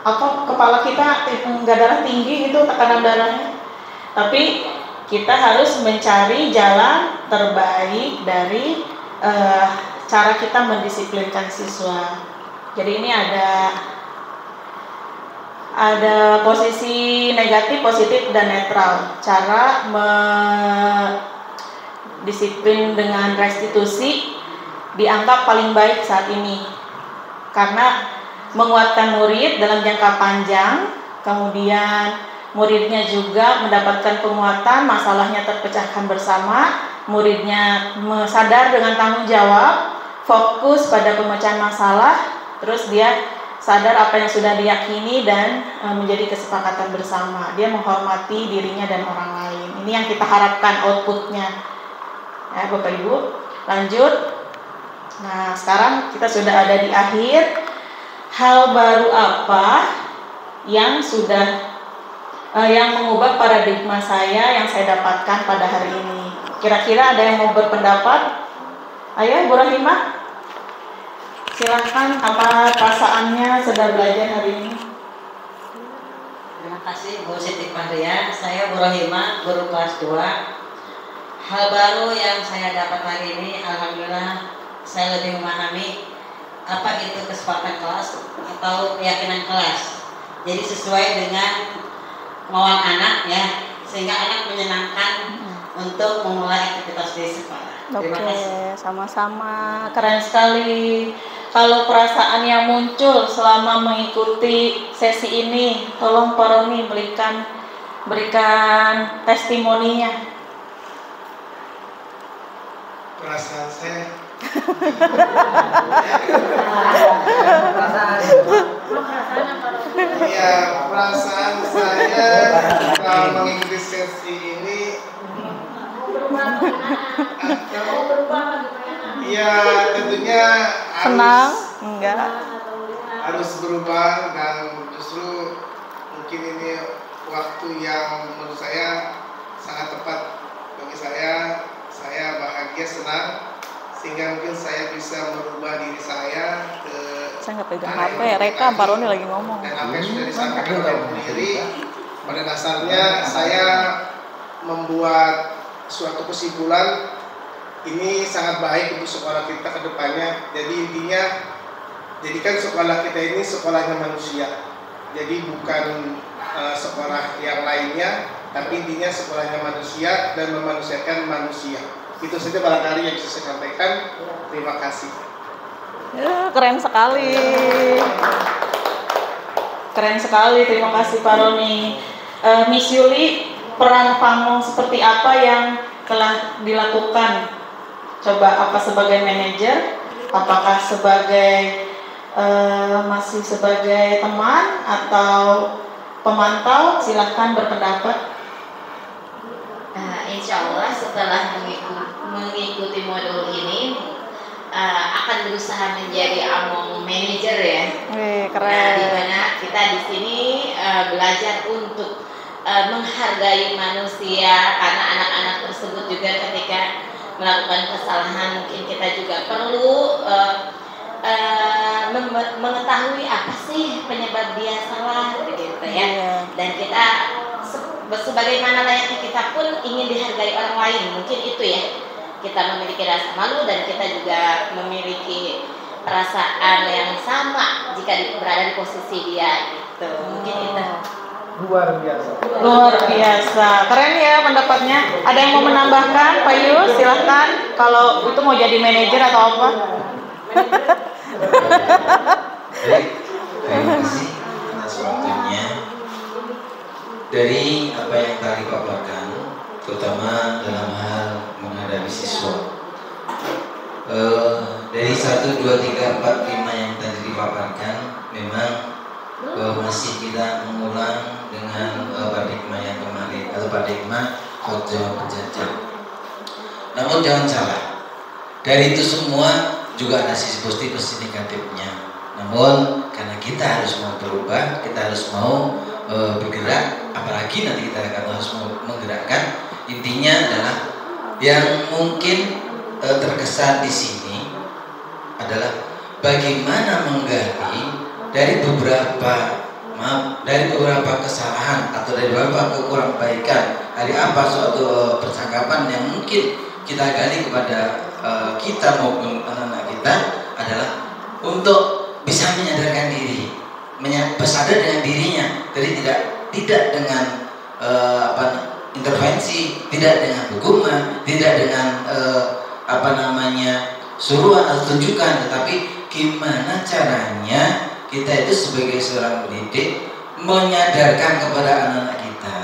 B: Apa kepala kita nggak darah tinggi gitu, tekanan darahnya. Tapi kita harus mencari jalan terbaik dari cara kita mendisiplinkan siswa. Jadi ini ada posisi negatif, positif, dan netral. Cara disiplin dengan restitusi dianggap paling baik saat ini karena menguatkan murid dalam jangka panjang, kemudian muridnya juga mendapatkan penguatan, masalahnya terpecahkan bersama, muridnya sadar dengan tanggung jawab, fokus pada pemecahan masalah, terus dia sadar apa yang sudah diyakini dan menjadi kesepakatan bersama. Dia menghormati dirinya dan orang lain. Ini yang kita harapkan outputnya. Ya, Bapak Ibu, lanjut. Nah, sekarang kita sudah ada di akhir. Hal baru apa yang mengubah paradigma saya yang saya dapatkan pada hari ini? Kira-kira ada yang mau berpendapat? Ayo, Bu Rahimah. Silahkan, apa perasaannya sudah belajar hari ini?
E: Terima kasih Bu Siti Fahriah. Saya Bu Rahimah, guru kelas 2. Hal baru yang saya dapat hari ini, alhamdulillah saya lebih memahami apa itu kesepakatan kelas atau keyakinan kelas. Jadi sesuai dengan kemauan anak ya, sehingga anak menyenangkan untuk memulai aktivitas di sekolah. Terima kasih.
B: Sama-sama, keren sekali. Kalau perasaan yang muncul selama mengikuti sesi ini, tolong Pak Roni berikan testimoninya.
I: Perasaan saya ya, perasaan saya setelah mengikuti sesi ini ya tentunya
F: Senang? Enggak.
I: harus berubah, dan justru mungkin ini waktu yang menurut saya sangat tepat bagi saya bahagia, senang, sehingga mungkin saya bisa merubah diri saya ke
F: Saya nggak pegang HP, rekam, Pak Roni lagi ngomong.
I: dan apa yang sudah disampaikan oleh Bu Riri. Pada dasarnya saya membuat suatu kesimpulan ini sangat baik untuk sekolah kita ke depannya. Jadi intinya, jadikan sekolah kita ini sekolahnya manusia. Jadi bukan sekolah yang lainnya, tapi intinya sekolahnya manusia dan memanusiakan manusia. Itu saja barangkali yang bisa saya sampaikan. Terima kasih.
B: Ya, keren sekali. Keren sekali, terima kasih Pak Roni. Miss Yuli, peran kamu seperti apa yang telah dilakukan? Coba apa sebagai manajer? Apakah sebagai masih sebagai teman atau pemantau? Silahkan berpendapat.
J: Insya Allah setelah mengikuti modul ini akan berusaha menjadi among manager ya.
B: Keren.
J: Nah, di mana kita di sini belajar untuk menghargai manusia, karena anak-anak tersebut juga ketika melakukan kesalahan mungkin kita juga perlu mengetahui apa sih penyebab dia salah gitu ya. Dan kita sebagaimana layaknya kita pun ingin dihargai orang lain, mungkin itu ya. Kita memiliki rasa malu dan kita juga memiliki perasaan yang sama jika berada di posisi dia gitu. Mungkin itu.
C: Luar biasa.
B: Luar biasa, keren ya pendapatnya. Ada yang mau menambahkan, Pak Yus? Silahkan. Kalau itu mau jadi manajer atau apa?
K: Baik, terima kasih atas waktunya. Dari apa yang tadi paparkan, terutama dalam hal menghadapi siswa, dari 1, 2, 3, 4, 5 yang tadi dipaparkan, memang masih kita mengulang dengan paradigma yang kemarin atau paradigma Khotbah penjajah. Namun jangan salah, dari itu semua juga ada sisi positif, sisi negatifnya. Namun karena kita harus mau berubah, kita harus mau bergerak, apalagi nanti kita akan harus menggerakkan. Intinya adalah yang mungkin terkesan di sini adalah bagaimana menggali dari beberapa kesalahan atau dari beberapa kekurangan dari apa suatu persangkapan yang mungkin kita gali kepada kita maupun anak-anak kita adalah untuk bisa menyadarkan diri, bersadar dengan dirinya, jadi tidak dengan intervensi, tidak dengan hukuman, tidak dengan suruhan atau tunjukkan, tetapi gimana caranya kita itu sebagai seorang pendidik menyadarkan kepada anak-anak kita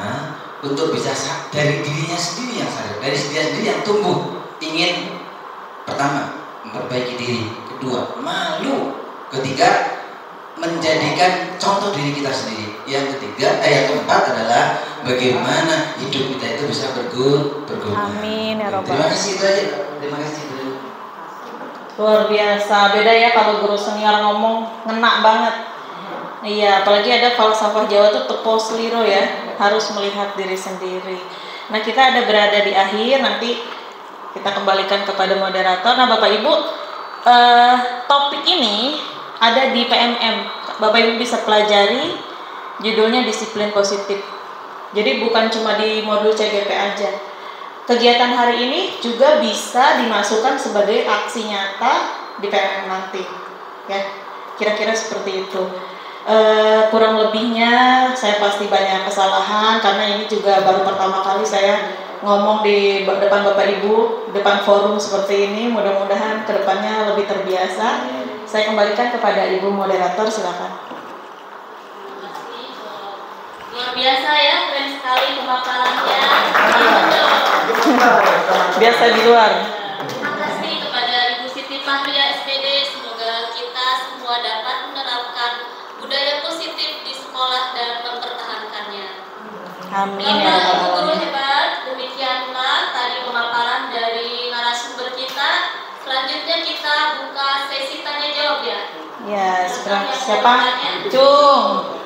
K: untuk bisa dari dirinya sendiri yang sadar, dari dirinya sendiri yang tumbuh ingin pertama memperbaiki diri, kedua malu, ketiga menjadikan contoh diri kita sendiri, yang keempat adalah bagaimana hidup kita itu bisa berguna.
B: Amin ya Rabbal.
K: Terima kasih, itu aja. Terima kasih.
B: Luar biasa, beda ya kalau guru senior ngomong, ngena banget. Iya, apalagi ada falsafah Jawa tuh tepo seliro ya, harus melihat diri sendiri. Nah, kita ada berada di akhir, nanti kita kembalikan kepada moderator. Nah, Bapak Ibu, topik ini ada di PMM. Bapak Ibu bisa pelajari, judulnya disiplin positif. Jadi bukan cuma di modul CGP aja. Kegiatan hari ini juga bisa dimasukkan sebagai aksi nyata di PMM nanti, ya kira-kira seperti itu. Kurang lebihnya saya pasti banyak kesalahan karena ini juga baru pertama kali saya ngomong di depan Bapak Ibu, depan forum seperti ini. Mudah-mudahan kedepannya lebih terbiasa. Saya kembalikan kepada Ibu moderator, silakan.
A: Luar biasa ya, keren sekali pemaparannya.
B: Biasa di luar.
A: Terima kasih kepada Ibu Siti Fahria SPD. Semoga kita semua dapat menerapkan budaya positif di sekolah dan mempertahankannya.
B: Amin ya
A: Bapak Ibu
B: Rabbal
A: guru
B: alamin.
A: hebat, demikianlah tadi pemaparan dari narasumber kita. Selanjutnya kita buka sesi tanya jawab ya.
B: Ya, siapa? Cung.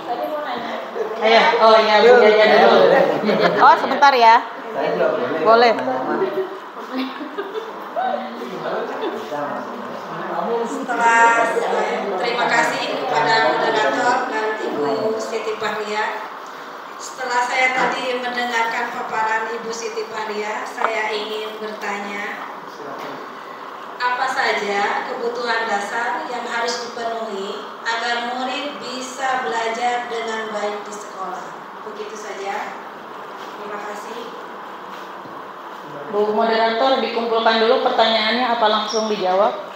B: Ayo, oh iya Bu Jaja dulu. Oh sebentar ya. Boleh.
L: Setelah terima kasih kepada moderator dan Ibu Siti Fahria. Setelah saya tadi mendengarkan paparan Ibu Siti Fahria, saya ingin bertanya, apa saja kebutuhan dasar yang harus dipenuhi agar murid bisa belajar dengan baik di sekolah? Begitu saja. Terima kasih.
B: Bu moderator, dikumpulkan dulu pertanyaannya, apa langsung dijawab?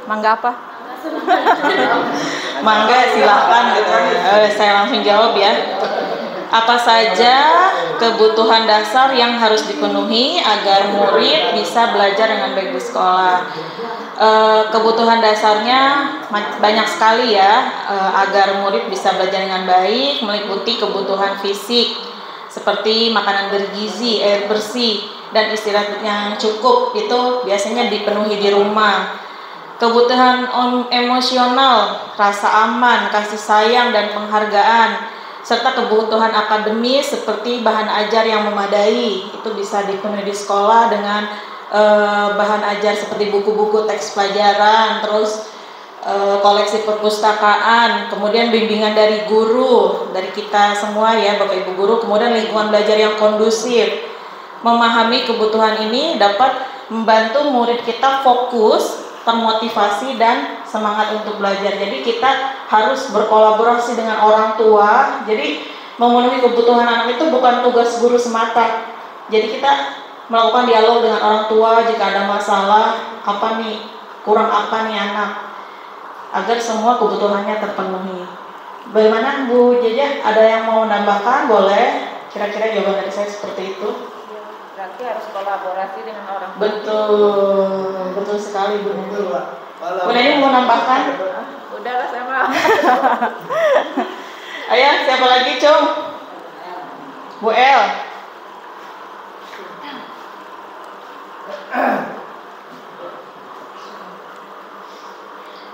B: Mangga apa? Mangga silahkan gitu. Saya langsung jawab ya. Apa saja kebutuhan dasar yang harus dipenuhi agar murid bisa belajar dengan baik di sekolah? Kebutuhan dasarnya banyak sekali ya, agar murid bisa belajar dengan baik, meliputi kebutuhan fisik seperti makanan bergizi, air bersih, dan istirahat yang cukup. Itu biasanya dipenuhi di rumah. Kebutuhan emosional, rasa aman, kasih sayang, dan penghargaan, serta kebutuhan akademis seperti bahan ajar yang memadai, itu bisa dipenuhi di sekolah dengan bahan ajar seperti buku-buku teks pelajaran, terus koleksi perpustakaan, kemudian bimbingan dari guru, dari kita semua ya Bapak Ibu guru, kemudian lingkungan belajar yang kondusif. Memahami kebutuhan ini dapat membantu murid kita fokus, termotivasi, dan semangat untuk belajar. Jadi kita harus berkolaborasi dengan orang tua. Jadi memenuhi kebutuhan anak itu bukan tugas guru semata. Jadi kita melakukan dialog dengan orang tua jika ada masalah, apa nih, kurang apa nih anak, agar semua kebutuhannya terpenuhi. Bagaimana Bu Jeja, ada yang mau menambahkan? Boleh, kira-kira jawaban dari saya seperti itu.
F: Berarti harus kolaborasi dengan orang tua.
B: Betul, betul sekali Bu. Bu Neni mau nambahkan?
F: Udahlah sama.
B: Ayo, siapa lagi, Cung? Bu El.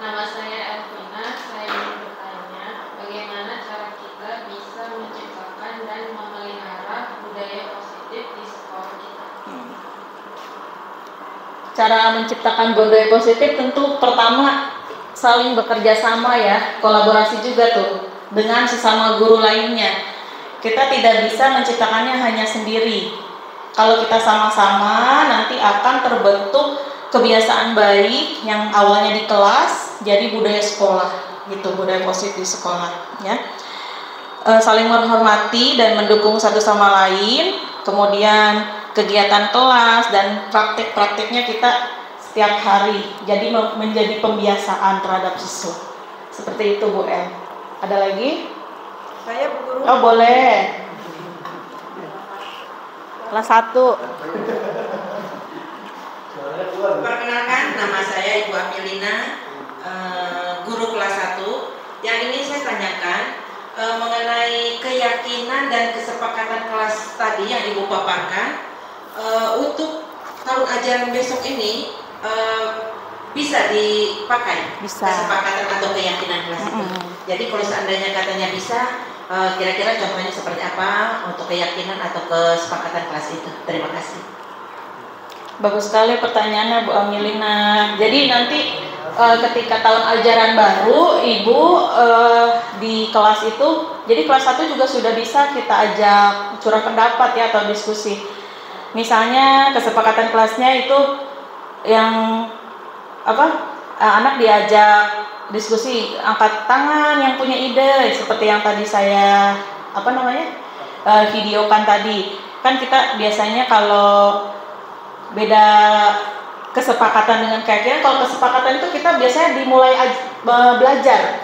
M: Nama saya Elvina, saya ingin bertanya, bagaimana cara kita bisa menciptakan dan memelihara budaya positif di sekolah kita?
B: Cara menciptakan budaya positif tentu pertama saling bekerja sama ya, kolaborasi juga tuh dengan sesama guru lainnya. Kita tidak bisa menciptakannya hanya sendiri. Kalau kita sama-sama nanti akan terbentuk kebiasaan baik yang awalnya di kelas jadi budaya sekolah gitu, budaya positif di sekolah ya. Saling menghormati dan mendukung satu sama lain, kemudian kegiatan kelas dan praktik-praktiknya kita setiap hari jadi menjadi pembiasaan terhadap siswa. Seperti itu Bu El. Ada lagi?
F: Saya Bu Guru.
B: Oh boleh. Kelas 1.
E: Perkenalkan, nama saya Ibu Amilina, guru kelas 1. Yang ini saya tanyakan mengenai keyakinan dan kesepakatan kelas tadi yang Ibu paparkan. Untuk tahun ajaran besok ini bisa dipakai
B: bisa.
E: Kesepakatan atau keyakinan kelas itu. Jadi kalau seandainya katanya bisa, kira-kira contohnya seperti apa untuk keyakinan atau kesepakatan kelas itu? Terima kasih.
B: Bagus sekali pertanyaannya Bu Amilina. Jadi nanti ketika tahun ajaran baru Ibu di kelas itu, jadi kelas 1 juga sudah bisa kita ajak curah pendapat ya atau diskusi. Misalnya kesepakatan kelasnya itu yang anak diajak diskusi, angkat tangan yang punya ide seperti yang tadi saya videokan tadi. Kan kita biasanya kalau beda kesepakatan dengan keyakinan, kalau kesepakatan itu kita biasanya dimulai belajar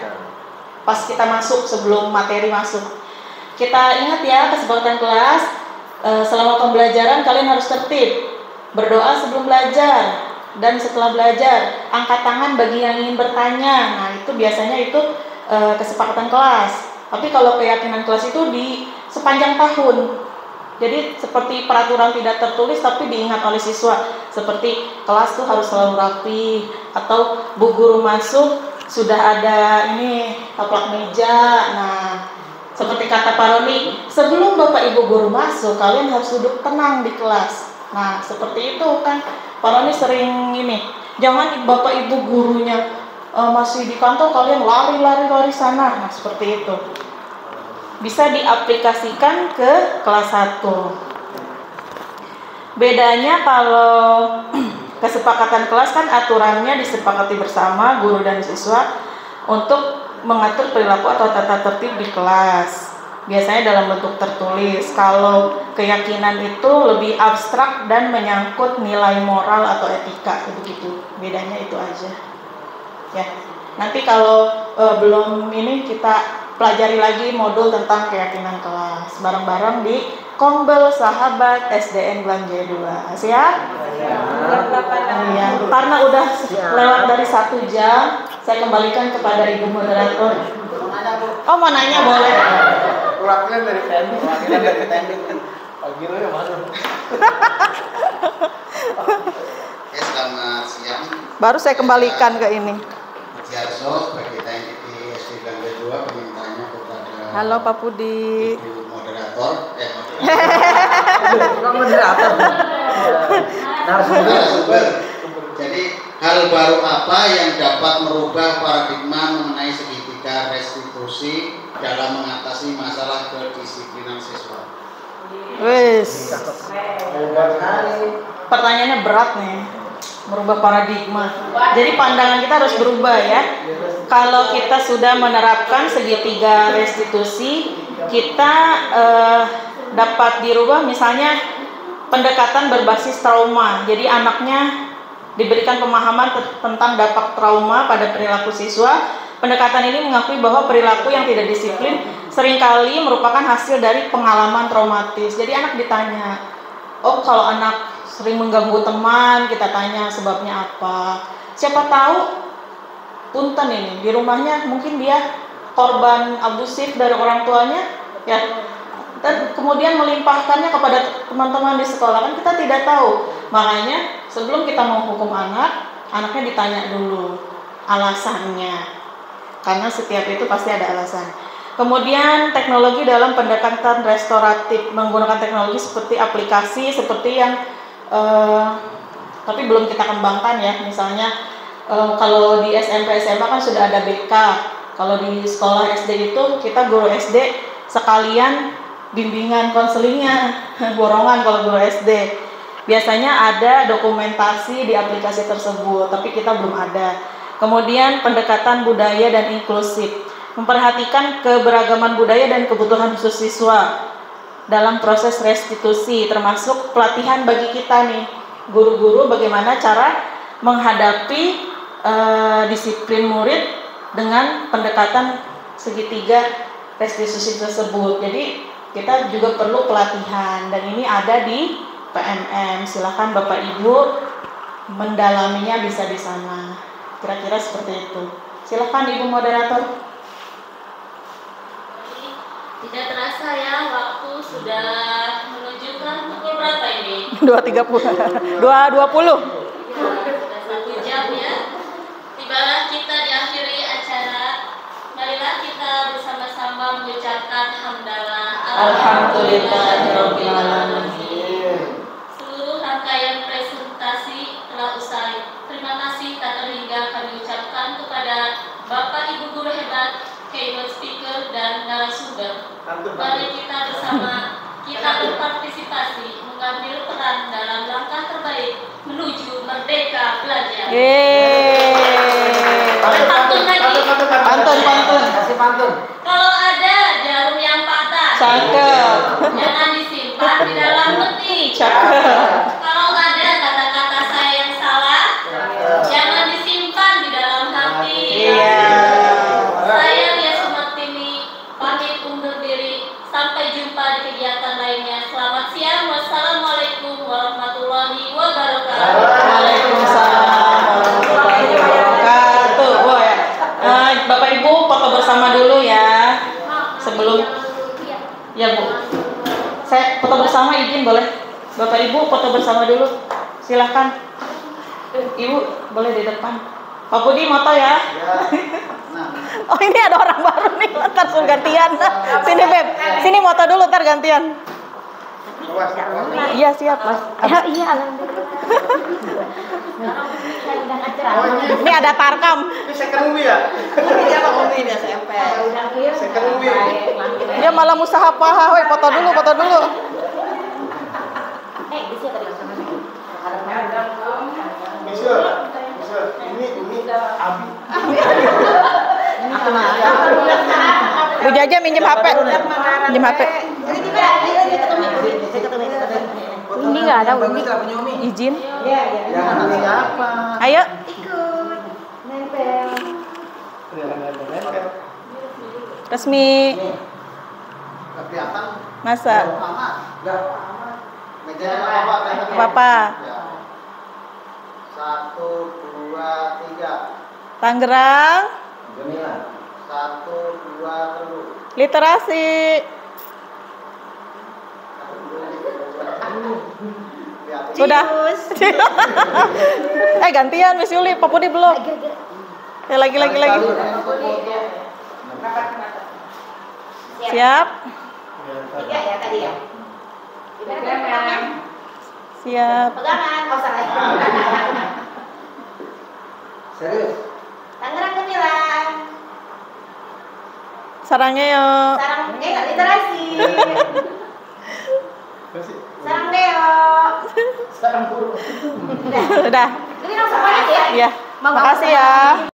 B: pas kita masuk, sebelum materi masuk. Kita ingat ya kesepakatan kelas, selama pembelajaran kalian harus tertib, berdoa sebelum belajar, dan setelah belajar angkat tangan bagi yang ingin bertanya. Nah itu biasanya itu kesepakatan kelas. Tapi kalau keyakinan kelas itu di sepanjang tahun. Jadi seperti peraturan tidak tertulis tapi diingat oleh siswa, seperti kelas tuh harus selalu rapi, atau bu guru masuk sudah ada ini taplak meja. Nah seperti kata Pak Roni, sebelum Bapak Ibu guru masuk kalian harus duduk tenang di kelas. Nah seperti itu kan Pak Roni sering ini, jangan Bapak Ibu gurunya masih di kantor kalian lari sana. Nah seperti itu bisa diaplikasikan ke kelas 1. Bedanya kalau kesepakatan kelas kan aturannya disepakati bersama guru dan siswa untuk mengatur perilaku atau tata tertib di kelas. biasanya dalam bentuk tertulis. Kalau keyakinan itu lebih abstrak dan menyangkut nilai moral atau etika, begitu. Bedanya itu aja. Ya. Nanti kalau belum ini kita pelajari lagi modul tentang keyakinan kelas bareng-bareng di Kombel Sahabat SDN Glam Jaya 2. Siap? Iya. Karena udah lewat dari 1 jam, saya kembalikan kepada Ibu Moderator. Oh, mau nanya boleh.
C: Wakilnya dari teknik. Pagi lo ya malu.
N: Selamat siang.
F: Baru saya kembalikan ke ini.
N: Jarso, bagi kita yang di SD Glam Jaya 2, permintaannya kepada
F: Halo Pak Pudi.
N: Ibu Moderator.
C: Moderator.
N: Narasumber. Jadi hal baru apa yang dapat merubah paradigma mengenai segitiga restitusi dalam mengatasi masalah kedisiplinan siswa?
B: Wes. Pertanyaannya berat nih. Merubah paradigma. Jadi pandangan kita harus berubah ya. Kalau kita sudah menerapkan segitiga restitusi, kita dapat dirubah misalnya pendekatan berbasis trauma. Jadi anaknya diberikan pemahaman tentang dampak trauma pada perilaku siswa. Pendekatan ini mengakui bahwa perilaku yang tidak disiplin seringkali merupakan hasil dari pengalaman traumatis. Jadi anak ditanya, oh kalau anak sering mengganggu teman, kita tanya sebabnya apa. Siapa tahu punten ini di rumahnya mungkin dia korban abusif dari orang tuanya, ya. Dan kemudian melimpahkannya kepada teman-teman di sekolah, kan kita tidak tahu. Makanya sebelum kita menghukum anak, anaknya ditanya dulu alasannya. Karena setiap itu pasti ada alasan. Kemudian teknologi dalam pendekatan restoratif, menggunakan teknologi seperti aplikasi seperti yang tapi belum kita kembangkan ya. Misalnya kalau di SMP SMA kan sudah ada BK. Kalau di sekolah SD itu kita guru SD sekalian bimbingan konselingnya, borongan kalau guru SD. Biasanya ada dokumentasi di aplikasi tersebut, tapi kita belum ada. Kemudian pendekatan budaya dan inklusif, memperhatikan keberagaman budaya dan kebutuhan khusus siswa dalam proses restitusi, termasuk pelatihan bagi kita nih, guru-guru bagaimana cara menghadapi disiplin murid dengan pendekatan segitiga restitusi tersebut. Jadi kita juga perlu pelatihan dan ini ada di PMM. Silakan Bapak Ibu mendalaminya bisa di sana. Kira-kira seperti itu. Silakan Ibu Moderator.
A: Tidak terasa ya, waktu sudah menunjukkan pukul berapa ini?
F: 2.30. 2.20.
A: Sudah 1 jam ya. Tibalah kita di akhiri acara. Marilah kita bersama-sama mengucapkan hamdalah.
B: Alhamdulillahirabbil alamin.
A: Seluruh rangkaian presentasi telah usai. Terima kasih tak terhingga kami ucapkan kepada Bapak Ibu guru hebat, keynote speaker dan narasumber. Mari kita bersama kita berpartisipasi mengambil peran dalam langkah terbaik menuju merdeka belajar. Pantun lagi.
B: Pantun.
C: Kasih pantun.
A: Kalau ada jarum yang patah,
B: Cakep.
A: jangan disimpan di dalam peti.
B: Cakep.
A: Kalau ada kata-kata saya yang salah, jangan disimpan di dalam hati.
B: Iya.
A: Saya Lia Sumartini pamit undur diri. Sampai jumpa di kegiatan lainnya. Selamat siang. Wassalamualaikum warahmatullahi wabarakatuh.
B: Waalaikumsalam warahmatullahi wabarakatuh. Wah ya. Bapak Ibu foto bersama dulu ya. Sebelum ya Bu. Saya foto bersama izin boleh? Bapak Ibu foto bersama dulu. Silahkan. Ibu boleh di depan. Pak Budi moto ya.
F: Oh ini ada orang baru nih, ntar suruh gantian. Sini Beb, sini moto dulu ntar gantian. Iya siap Mas.
H: Iya,
F: Ini ada tarkam.
C: Ini second movie ya?
B: Ini apa Umi di SMP?
C: Second movie.
F: Dia malah usaha paha, weh foto dulu.
C: Misul, ini Abi.
F: Bu Jaja minjem HP. Minjem HP. Ini nggak ada Umi. Izin. Ayo. Resmi. Masa? Bapak.
N: 1, 2, 3.
F: Tangerang.
N: 1, 2, 3.
F: Literasi. Sudah. Gantian Miss Yuli, Pak Budi belum. Lagi. Siap.
J: 3 ya tadi ya.
F: Siap.
J: Pegangan, salah.
N: Serius?
J: Tangerang Gemilang.
F: Sarangnya yuk.
J: Literasi. Sarang Deo.
F: Udah.
J: Ini langsung aja ya.
F: Iya. Makasih ya.